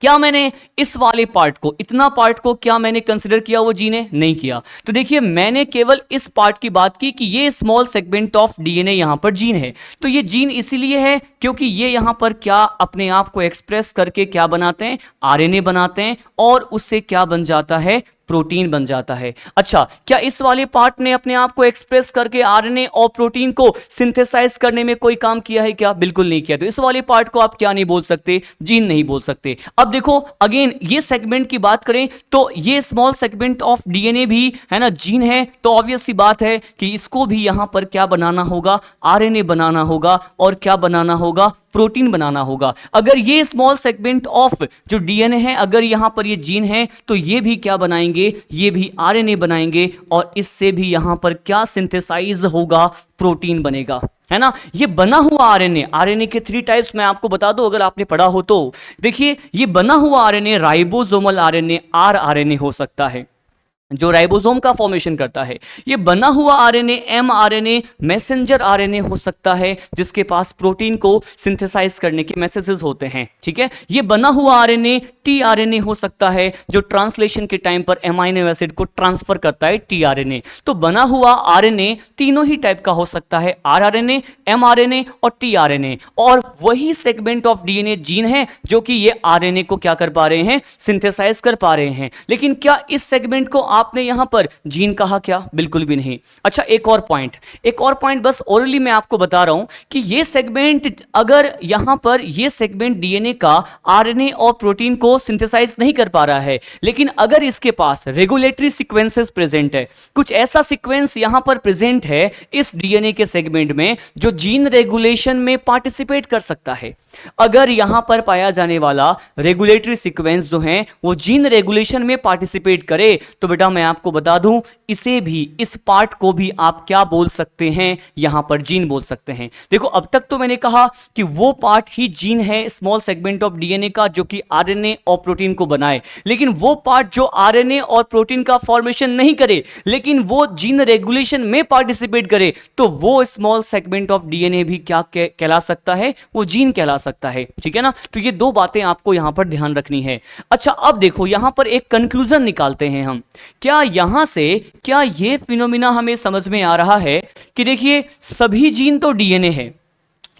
Speaker 1: क्या मैंने इस वाले पार्ट को, इतना पार्ट को क्या मैंने कंसीडर किया वो जीन है? नहीं किया। तो देखिए मैंने केवल इस पार्ट की बात की कि ये स्मॉल सेगमेंट ऑफ डीएनए यहां पर जीन है। तो ये जीन इसीलिए है क्योंकि ये यहां पर क्या अपने आप को एक्सप्रेस करके क्या बनाते हैं? आरएनए बनाते हैं और उससे क्या बन जाता है? प्रोटीन बन जाता है। अच्छा क्या इस वाले पार्ट ने अपने आप को एक्सप्रेस करके आरएनए और प्रोटीन को सिंथेसाइज करने में कोई काम किया है क्या? बिल्कुल नहीं किया। तो इस वाले पार्ट को आप क्या नहीं बोल सकते? जीन नहीं बोल सकते। अब देखो अगेन ये सेगमेंट की बात करें तो ये स्मॉल सेगमेंट ऑफ डीएनए भी, है ना, जीन है। तो ऑब्वियस सी बात है कि इसको भी यहां पर क्या बनाना होगा? आरएनए बनाना होगा। और क्या बनाना होगा? प्रोटीन बनाना होगा। अगर ये स्मॉल सेगमेंट ऑफ जो डीएनए है, अगर यहां पर ये जीन है, तो ये भी क्या बनाएंगे, ये भी आरएनए बनाएंगे, और इससे भी यहां पर क्या सिंथेसाइज होगा, प्रोटीन बनेगा, है ना। ये बना हुआ आरएनए, आरएनए के 3 टाइप्स मैं आपको बता दूं अगर आपने पढ़ा हो तो। देखिए ये बना हुआ आरएनए राइबोसोमल आरएनए, आरआरएनए हो सकता है, जो राइबोसोम का फॉर्मेशन करता है। ये बना हुआ आरएनए एमआरएनए, मैसेंजर आरएनए हो सकता है, जिसके पास प्रोटीन को सिंथेसाइज करने के मैसेजेस होते हैं, ठीक है। ये बना हुआ आरएनए टीआरएनए हो सकता है, जो ट्रांसलेशन के टाइम पर एमाइनो एसिड को ट्रांसफर करता है, टीआरएनए। तो बना हुआ आरएनए तीनों ही टाइप का हो सकता है, आरआरएनए, एमआरएनए और टीआरएनए। और वही सेगमेंट ऑफ डीएनए जीन है जो कि ये आरएनए को क्या कर पा रहे हैं, सिंथेसाइज कर पा रहे हैं। लेकिन क्या इस सेगमेंट को आपने यहां पर जीन कहा क्या? बिल्कुल भी नहीं। अच्छा एक और पॉइंट बस ओरली मैं आपको बता रहा हूं कि ये सेगमेंट, अगर यहां पर ये सेगमेंट डीएनए का आरएनए और प्रोटीन को सिंथेसाइज नहीं कर पा रहा है, लेकिन अगर इसके पास रेगुलेटरी सीक्वेंसेस प्रेजेंट है, कुछ ऐसा सीक्वेंस यहां पर प्रेजेंट है इस डीएनए के सेगमेंट में जो जीन रेगुलेशन में पार्टिसिपेट कर सकता है, अगर यहां पर पाया जाने वाला रेगुलेटरी सीक्वेंस जो है वो जीन रेगुलेशन में पार्टिसिपेट करे, तो बेटा मैं आपको बता दूं इसे भी, इस पार्ट को भी आप क्या बोल सकते हैं, यहां पर जीन बोल सकते हैं। देखो अब तक तो मैंने कहा कि वो पार्ट ही जीन है स्मॉल सेगमेंट ऑफ डीएनए का जो कि आरएनए और प्रोटीन को बनाए, लेकिन वो पार्ट जो आरएनए और प्रोटीन का फॉर्मेशन नहीं करे लेकिन वो जीन रेगुलेशन में पार्टिसिपेट करे, तो वो स्मॉल सेगमेंट ऑफ डीएनए भी क्या कहला सकता है, वो जीन कहला सकता है, ठीक है ना। तो ये 2 बातें आपको यहां पर ध्यान रखनी है। अच्छा अब देखो यहां पर एक कंक्लूजन निकालते हैं हम, क्या यहां से क्या ये फिनोमिना हमें समझ में आ रहा है कि देखिए सभी जीन तो डीएनए है,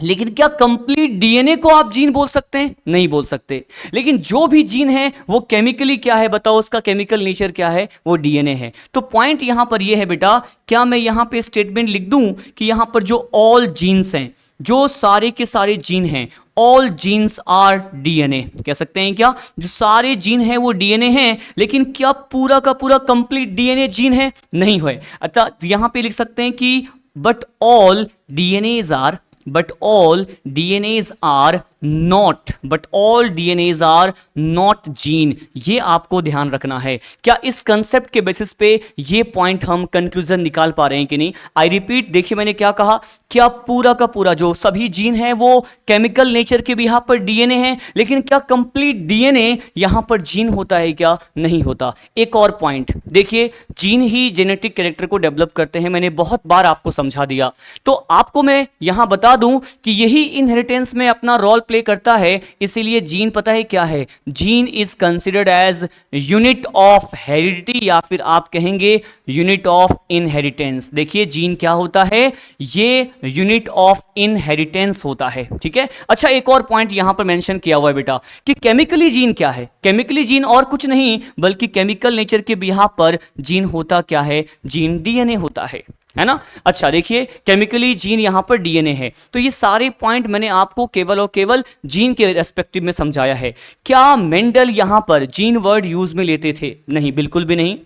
Speaker 1: लेकिन क्या कंप्लीट डीएनए को आप जीन बोल सकते हैं? नहीं बोल सकते। लेकिन जो भी जीन है वो केमिकली क्या है, बताओ उसका केमिकल नेचर क्या है, वो डीएनए है। तो पॉइंट यहां पर ये है बेटा, क्या मैं यहां पे स्टेटमेंट लिख दूं कि यहां पर जो ऑल जीन्स हैं, जो सारे के सारे जीन हैं, ऑल जीन्स आर डीएनए, कह सकते हैं क्या, जो सारे जीन हैं वो डीएनए हैं, लेकिन क्या पूरा का पूरा कंप्लीट डीएनए जीन है? नहीं है। अतः यहां पे लिख सकते हैं कि but all DNAs are, but all DNAs are not, but all DNAs are not gene। ये आपको ध्यान रखना है। क्या इस कंसेप्ट के बेसिस पे ये पॉइंट हम कंक्लूजन निकाल पा रहे हैं कि नहीं? आई रिपीट, देखिए मैंने क्या कहा, क्या पूरा का पूरा जो सभी जीन है वो केमिकल नेचर के भी यहाँ पर डीएनए है, लेकिन क्या कंप्लीट डीएनए यहाँ पर जीन होता है क्या? नहीं होता। एक और पॉइंट देखिए, जीन ही जेनेटिक कैरेक्टर को डेवलप करते हैं, मैंने बहुत बार आपको समझा दिया। तो आपको मैं यहां बता दूं कि यही इनहेरिटेंस में अपना रोल प्ले करता है, इसीलिए जीन पता है क्या है, gene is considered as unit of heredity, या फिर आप कहेंगे यूनिट ऑफ इनहेरिटेंस। देखिए जीन क्या होता है, ये यूनिट ऑफ इनहेरिटेंस होता है, ठीक है। अच्छा एक और पॉइंट यहां पर मेंशन किया हुआ है बेटा कि केमिकली जीन क्या है। केमिकली जीन और कुछ नहीं बल्कि केमिकल नेचर के बिहाफ पर जीन होता क्या है, जीन डीएनए होता है ना। अच्छा देखिए केमिकली जीन यहां पर डीएनए है। तो ये सारे पॉइंट मैंने आपको केवल और केवल जीन के रेस्पेक्टिव में समझाया है। क्या मेंडल यहां पर जीन वर्ड यूज में लेते थे? नहीं, बिल्कुल भी नहीं।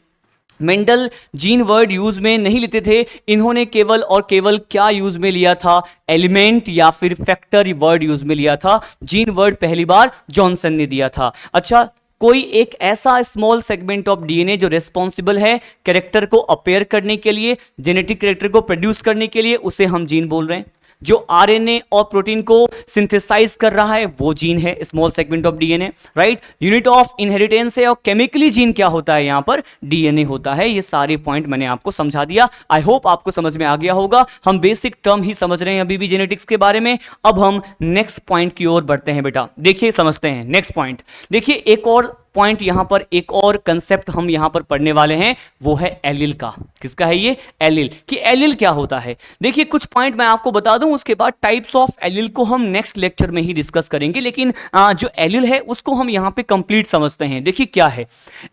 Speaker 1: मेंडल जीन वर्ड यूज में नहीं लेते थे। इन्होंने केवल और केवल क्या यूज में लिया था, एलिमेंट या फिर फैक्टर वर्ड यूज में लिया था। जीन वर्ड पहली बार जॉनसन ने दिया था। अच्छा, कोई एक ऐसा स्मॉल सेगमेंट ऑफ डीएनए जो रिस्पॉन्सिबल है कैरेक्टर को अपेयर करने के लिए, जेनेटिक कैरेक्टर को प्रोड्यूस करने के लिए, उसे हम जीन बोल रहे हैं। जो आरएनए और प्रोटीन को सिंथेसाइज कर रहा है वो जीन है, small segment of DNA, right. Unit of inheritance है और केमिकली जीन क्या होता है, यहां पर डीएनए होता है। ये सारे पॉइंट मैंने आपको समझा दिया। आई होप आपको समझ में आ गया होगा। हम बेसिक टर्म ही समझ रहे हैं अभी भी जेनेटिक्स के बारे में। अब हम नेक्स्ट पॉइंट की ओर बढ़ते हैं बेटा। देखिए समझते हैं नेक्स्ट पॉइंट। देखिए एक और पॉइंट यहां पर, एक और कंसेप्ट हम यहां पर पढ़ने वाले हैं, वो है एलिल का। किसका है ये? एलिल। कि एलिल क्या होता है। देखिए कुछ पॉइंट मैं आपको बता दूं, उसके बाद टाइप्स ऑफ एलिल को हम नेक्स्ट लेक्चर में ही डिस्कस करेंगे, लेकिन जो एलिल है उसको हम यहां पे कंप्लीट समझते हैं। देखिए क्या है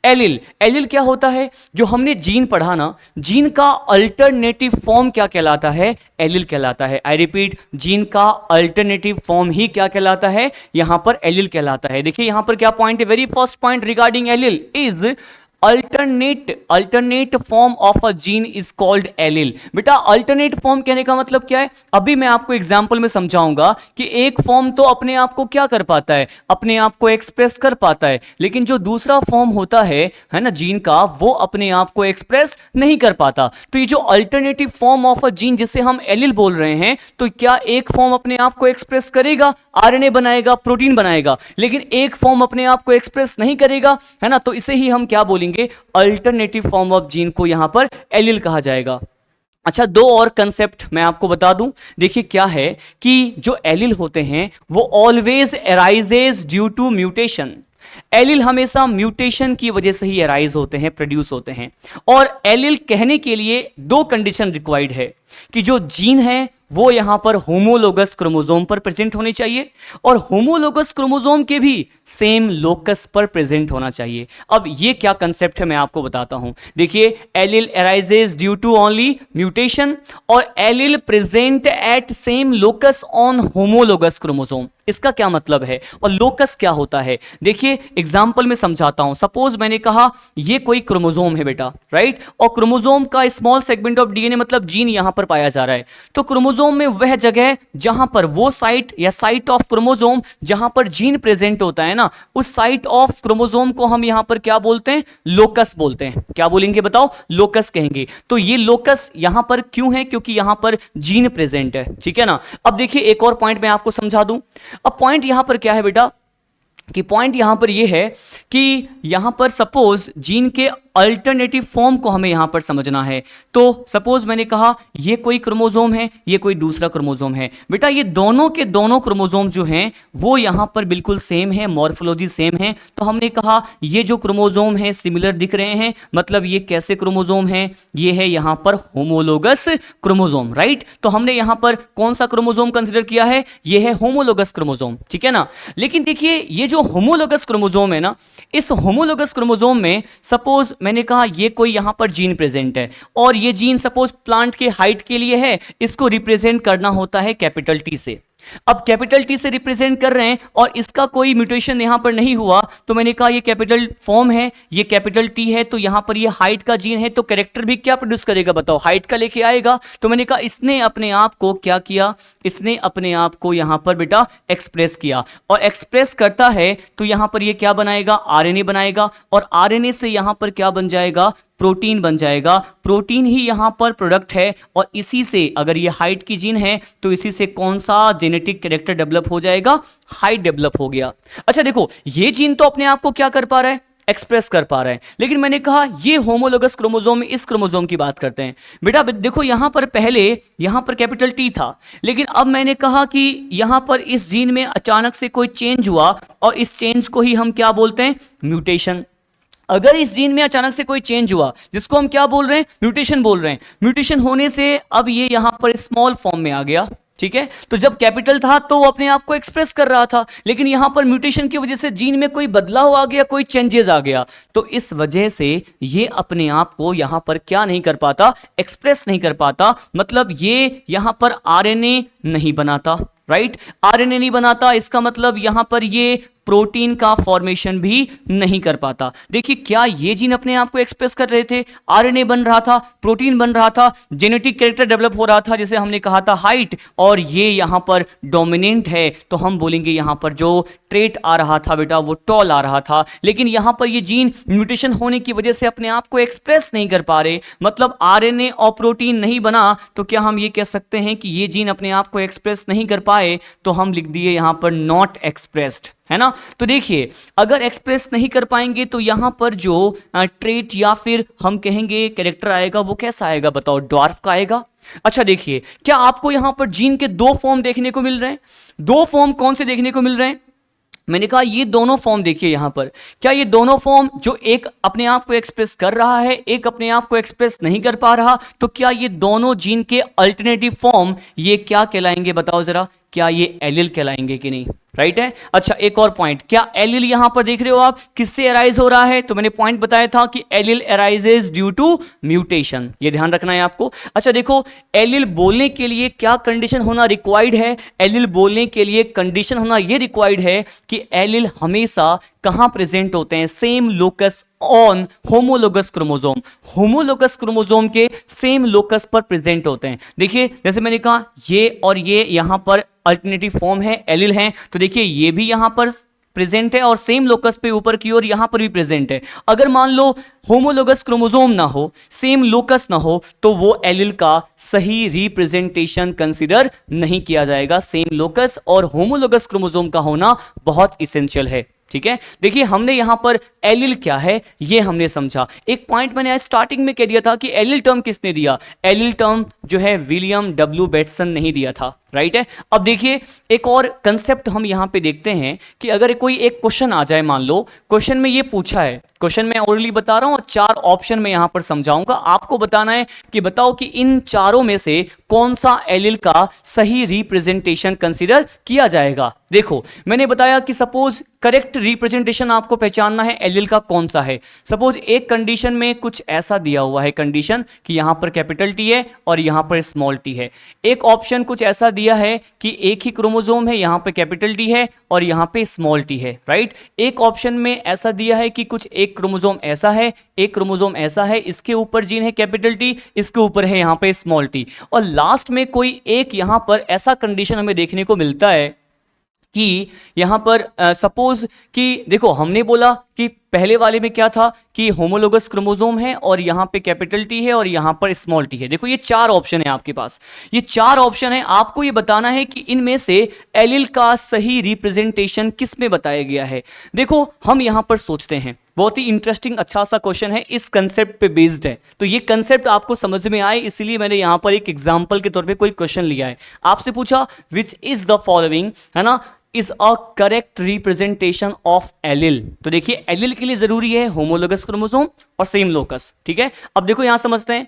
Speaker 1: एलिल। एलिल क्या होता है? जो हमने जीन पढ़ा ना, जीन का अल्टरनेटिव फॉर्म क्या कहलाता है? एलिल कहलाता है। आई रिपीट, जीन का अल्टरनेटिव फॉर्म ही क्या कहलाता है? यहां पर एलिल कहलाता है। देखिए यहां पर क्या पॉइंट है, very first point regarding allele is alternate form of a gene is called allele. बेटा अल्टरनेट फॉर्म कहने का मतलब क्या है, अभी मैं आपको एग्जांपल में समझाऊंगा कि एक फॉर्म तो अपने आप को क्या कर पाता है, अपने आप को एक्सप्रेस कर पाता है, लेकिन जो दूसरा फॉर्म होता है ना जीन का, वो अपने आप को एक्सप्रेस नहीं कर पाता। तो ये जो alternative form of a gene जिसे हम एलिल बोल रहे हैं, तो क्या एक फॉर्म अपने आप को एक्सप्रेस करेगा, आरएनए बनाएगा, प्रोटीन बनाएगा, लेकिन एक फॉर्म अपने आप को एक्सप्रेस नहीं करेगा, है ना, तो इसे ही हम क्या बोलेंगे, अल्टरनेटिव फॉर्म ऑफ जीन को यहां पर एलिल कहा जाएगा। अच्छा, दो और कंसेप्ट मैं आपको बता दूं। देखिए क्या है कि जो एलिल होते हैं वो always arises due to mutation. Allele हमेशा म्यूटेशन की वजह से ही अराइज होते हैं, प्रोड्यूस होते हैं। और एलिल कहने के लिए दो कंडीशन रिक्वायर्ड है कि जो जीन है वो यहां पर होमोलोगस क्रोमोसोम पर प्रेजेंट होने चाहिए और होमोलोगस क्रोमोसोम के भी सेम लोकस पर प्रेजेंट होना चाहिए। अब ये क्या कंसेप्ट है मैं आपको बताता हूं। देखिए, allele arises due to only mutation और allele present at same locus on homologous chromosome. इसका क्या मतलब है और लोकस क्या होता है? देखिए एग्जांपल में समझाता हूं। सपोज मैंने कहा ये कोई क्रोमोसोम है बेटा, राइट, और क्रोमोसोम का स्मॉल सेगमेंट ऑफ डीएनए मतलब जीन यहां पर पाया जा रहा है। तो क्रोमोसोम में वह जगह जहां पर वो साइट या साइट ऑफ क्रोमोसोम जहां पर जीन प्रेजेंट होता है ना, उस साइट ऑफ क्रोमोसोम को हम यहां पर क्या बोलते हैं, लोकस बोलते हैं। क्या बोलेंगे बताओ? लोकस कहेंगे। तो ये लोकस यहां पर क्यों है? क्योंकि यहां पर जीन प्रेजेंट है, ठीक है ना। अब देखिए एक और पॉइंट मैं आपको समझा दूं। अब पॉइंट यहां पर क्या है बेटा, कि पॉइंट यहां पर यह है कि यहां पर सपोज जीन के अल्टरनेटिव फॉर्म को हमें यहां पर समझना है। तो सपोज मैंने कहा ये कोई क्रोमोसोम है, ये कोई दूसरा क्रोमोसोम है। बेटा ये दोनों के दोनों क्रोमोसोम जो हैं वो यहां पर बिल्कुल सेम है, मॉर्फोलॉजी सेम है। तो हमने कहा ये जो क्रोमोसोम है सिमिलर दिख रहे हैं, मतलब ये कैसे क्रोमोसोम है? ये है यहां पर होमोलोगस क्रोमोसोम, राइट। तो हमने यहां पर कौन सा क्रोमोसोम कंसिडर किया है? ये है होमोलोगस क्रोमोसोम, ठीक है ना। लेकिन देखिए ये जो होमोलोगस क्रोमोसोम है ना, इस होमोलोगस क्रोमोसोम में सपोज मैंने कहा ये कोई यहां पर जीन प्रेजेंट है और ये जीन सपोज प्लांट के हाइट के लिए है, इसको रिप्रेजेंट करना होता है कैपिटल टी से। अब कैपिटल टी से रिप्रेजेंट कर रहे हैं और इसका कोई म्यूटेशन यहां पर नहीं हुआ, तो मैंने कहा ये कैपिटल फॉर्म है, ये कैपिटल टी है, तो यहां पर ये हाइट का जीन है, तो कैरेक्टर भी क्या प्रोड्यूस करेगा बताओ? हाइट का लेके आएगा। तो मैंने कहा इसने अपने आप को क्या किया, इसने अपने आप को यहां पर बेटा एक्सप्रेस किया, और एक्सप्रेस करता है तो यहां पर ये क्या बनाएगा? आरएनए बनाएगा, और आरएनए से यहां पर क्या बन जाएगा? प्रोटीन बन जाएगा। प्रोटीन ही यहां पर प्रोडक्ट है, और इसी से अगर ये हाइट की जीन है तो इसी से कौन सा जेनेटिक कैरेक्टर डेवलप हो जाएगा? हाइट डेवलप हो गया। अच्छा देखो, ये जीन तो अपने आप को क्या कर पा रहा है? एक्सप्रेस कर पा रहा है। लेकिन मैंने कहा ये होमोलोगस क्रोमोसोम में इस क्रोमोसोम की बात करते हैं। बेटा देखो यहां पर पहले यहां पर कैपिटल टी था, लेकिन अब मैंने कहा कि यहां पर इस जीन में अचानक से कोई चेंज हुआ, और इस चेंज को ही हम क्या बोलते हैं? म्यूटेशन। अगर इस जीन में अचानक से कोई चेंज हुआ, जिसको हम क्या बोल रहे हैं? म्यूटेशन बोल रहे हैं। म्यूटेशन होने से अब ये यहां पर स्मॉल फॉर्म में आ गया, ठीक है। तो जब कैपिटल था तो वो अपने आप को एक्सप्रेस कर रहा था, लेकिन यहां पर म्यूटेशन की वजह से जीन में कोई बदलाव आ गया, कोई चेंजेस आ गया, तो इस वजह से ये अपने आप को यहां पर क्या नहीं कर पाता? एक्सप्रेस नहीं कर पाता। मतलब ये यहां पर आरएनए नहीं बनाता, राइट। आरएनए नहीं बनाता, इसका मतलब यहां पर ये प्रोटीन का फॉर्मेशन भी नहीं कर पाता। देखिए क्या ये जीन अपने आप को एक्सप्रेस कर रहे थे? आरएनए बन रहा था, प्रोटीन बन रहा था, जेनेटिक कैरेक्टर डेवलप हो रहा था, जैसे हमने कहा था हाइट, और ये यहां पर डोमिनेंट है, तो हम बोलेंगे यहां पर जो ट्रेट आ रहा था बेटा वो टॉल आ रहा था। लेकिन यहां पर ये जीन म्यूटेशन होने की वजह से अपने आप को एक्सप्रेस नहीं कर पा रहे, मतलब आरएनए और प्रोटीन नहीं बना, तो क्या हम ये कह सकते हैं कि ये जीन अपने आप को एक्सप्रेस नहीं कर पाए? तो हम लिख दिए यहां पर नॉट एक्सप्रेस्ड, है ना। तो देखिए अगर एक्सप्रेस नहीं कर पाएंगे तो यहां पर जो ट्रेट या फिर हम कहेंगे कैरेक्टर आएगा वो कैसा आएगा बताओ? ड्वार्फ का आएगा। अच्छा देखिए, क्या आपको यहां पर जीन के दो फॉर्म देखने को मिल रहे हैं? दो फॉर्म कौन से देखने को मिल रहे हैं? मैंने कहा ये दोनों फॉर्म देखिए यहां पर। क्या ये दोनों फॉर्म, जो एक अपने आप को एक्सप्रेस कर रहा है, एक अपने आप को एक्सप्रेस नहीं कर पा रहा, तो क्या ये दोनों जीन के अल्टरनेटिव फॉर्म ये क्या कहलाएंगे बताओ जरा? क्या ये एलिल कहलाएंगे कि नहीं? राइट है। अच्छा एक और पॉइंट, क्या एलिल यहां पर देख रहे हो आप किससे अराइज हो रहा है? तो मैंने पॉइंट बताया था कि allele arises due to mutation, ये ध्यान रखना है आपको। अच्छा देखो, एलिल बोलने के लिए क्या कंडीशन होना रिक्वायर्ड है? एलिल बोलने के लिए कंडीशन होना यह रिक्वायर्ड है कि एलिल हमेशा कहां प्रेजेंट होते हैं? Same locus on homologous chromosome, homologous chromosome के सेम लोकस पर प्रेजेंट होते हैं। देखिए जैसे मैंने कहा ये और ये यहां पर अल्टरनेटिव फॉर्म है, एलिल है, तो देखिए ये भी यहां पर प्रेजेंट है और सेम लोकस पे ऊपर की ओर यहां पर भी प्रेजेंट है। अगर मान लो होमोलोगस क्रोमोसोम ना हो, सेम लोकस ना हो, तो वो एलिल का सही रिप्रेजेंटेशन कंसीडर नहीं किया जाएगा। सेम लोकस और होमोलोगस क्रोमोसोम का होना बहुत इसेंशियल है। ठीक है, देखिए हमने यहां पर एलिल क्या है ये हमने समझा। एक पॉइंट मैंने स्टार्टिंग में कह दिया था कि एलिल टर्म किसने दिया, एलिल टर्म जो है विलियम डब्ल्यू बेटसन ने ही दिया था, राइट है। अब देखिए एक और कंसेप्ट हम यहां पे देखते हैं कि अगर कोई एक क्वेश्चन आ जाए, मान लो क्वेश्चन में ये पूछा है, क्वेश्चन मैं ओरली बता रहा हूं और 4 ऑप्शन में यहां पर समझाऊंगा, आपको बताना है कि बताओ कि इन चारों में से कौन सा एलिल का सही रिप्रेजेंटेशन कंसीडर किया जाएगा। देखो मैंने बताया कि सपोज करेक्ट रिप्रेजेंटेशन आपको पहचानना है एलिल का कौन सा है। सपोज एक कंडीशन में कुछ ऐसा दिया हुआ है कंडीशन कि यहां पर कैपिटल टी है और यहां पर स्मॉल टी है। एक ऑप्शन कुछ ऐसा दिया है कि एक ही क्रोमोसोम है, यहां पे कैपिटल टी है और यहां पे स्मॉल टी है, राइट। एक ऑप्शन में ऐसा दिया है कि कुछ एक क्रोमोसोम ऐसा है, एक क्रोमोसोम ऐसा है, इसके ऊपर जीन है कैपिटल टी, इसके ऊपर है यहां पे स्मॉल टी, और लास्ट में कोई एक यहां पर ऐसा कंडीशन हमें देखने को मिलता है कि यहां पर सपोज कि देखो हमने बोला कि पहले वाले में क्या था कि होमोलोगस क्रोमोसोम है और यहां पे कैपिटल टी है और यहां पर स्मॉल टी है। देखो ये 4 ऑप्शन है आपके पास, ये 4 ऑप्शन है, आपको ये बताना है कि इनमें से एलिल का सही रिप्रेजेंटेशन किस में बताया गया है। देखो हम यहां पर सोचते हैं, बहुत ही इंटरेस्टिंग अच्छा सा क्वेश्चन है, इस कंसेप्ट पे बेस्ड है, तो ये कंसेप्ट आपको समझ में आए इसलिए मैंने यहां पर एक एग्जांपल के तौर पे कोई क्वेश्चन लिया है। आपसे पूछा विच इज द फॉलोइंग, है ना, is a correct representation of allele. तो देखिए एलिल के लिए जरूरी है होमोलोगस क्रोमोसोम और सेम लोकस। ठीक है, अब देखो यहां समझते हैं,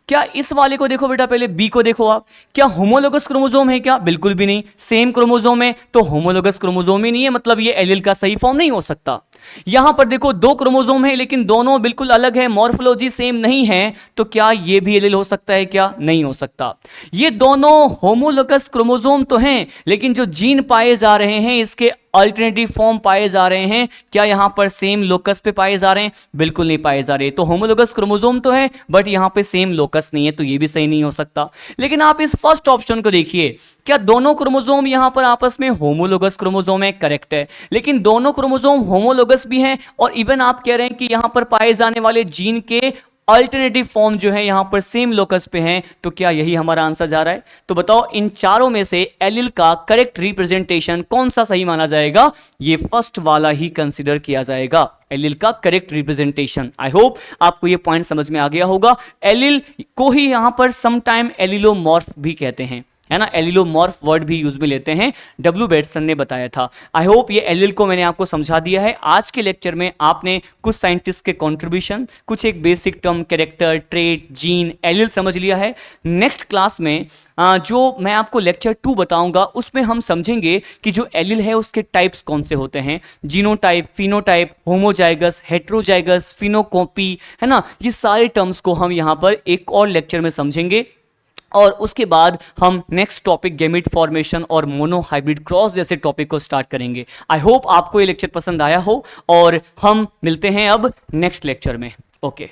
Speaker 1: क्या इस वाले को देखो बेटा, पहले बी को देखो आप, क्या होमोलोगस क्रोमोसोम है क्या? बिल्कुल भी नहीं। सेम क्रोमोसोम है तो होमोलोगस क्रोमोसोम ही नहीं है, मतलब ये एलिल का सही फॉर्म नहीं हो सकता। यहां पर देखो 2 क्रोमोसोम है लेकिन दोनों बिल्कुल अलग है, मॉर्फोलॉजी सेम नहीं है, तो क्या ये भी एलिल हो सकता है क्या? नहीं हो सकता। ये दोनों होमोलोगस क्रोमोसोम तो हैं लेकिन जो जीन पाए जा रहे हैं इसके अल्टरनेटिव फॉर्म पाए जा रहे हैं, क्या यहां पर सेम लोकस पे पाए जा रहे हैं? बिल्कुल नहीं पाए जा रहे। तो होमोलोगस क्रोमोसोम तो है बट यहां पे सेम लोकस नहीं है, तो ये भी सही नहीं हो सकता। लेकिन आप इस फर्स्ट ऑप्शन को देखिए, क्या दोनों क्रोमोसोम यहां पर आपस में होमोलोगस क्रोमोसोम है? करेक्ट है, लेकिन दोनों क्रोमोसोम होमोलोगस भी हैं और इवन आप कह रहे हैं कि यहां पर पाए जाने वाले जीन के अल्टरनेटिव फॉर्म जो है यहां पर सेम लोकस पे हैं, तो क्या यही हमारा आंसर जा रहा है? तो बताओ इन चारों में से एलिल का करेक्ट रिप्रेजेंटेशन कौन सा सही माना जाएगा? ये फर्स्ट वाला ही कंसीडर किया जाएगा, एलिल का करेक्ट रिप्रेजेंटेशन। आई होप आपको ये पॉइंट समझ में आ गया होगा। एलिल को ही यहां पर समटाइम एलिलोमॉर्फ भी कहते हैं, है ना, एलिलोमॉर्फ वर्ड भी यूज में लेते हैं, डब्ल्यू बेटसन ने बताया था। आई होप ये एलिल को मैंने आपको समझा दिया है। आज के लेक्चर में आपने कुछ साइंटिस्ट के कंट्रीब्यूशन, कुछ एक basic term character, trait, gene, allele समझ लिया है। नेक्स्ट क्लास में जो मैं आपको लेक्चर 2 बताऊंगा उसमें हम समझेंगे कि जो एलिल है उसके टाइप्स कौन से होते हैं, genotype, phenotype, homozygous, heterozygous, phenocopy, है ना, ये सारे टर्म्स को हम यहां पर एक और लेक्चर में समझेंगे। और उसके बाद हम नेक्स्ट टॉपिक गैमेट फॉर्मेशन और मोनो हाइब्रिड क्रॉस जैसे टॉपिक को स्टार्ट करेंगे। आई होप आपको ये लेक्चर पसंद आया हो और हम मिलते हैं अब नेक्स्ट लेक्चर में। ओके।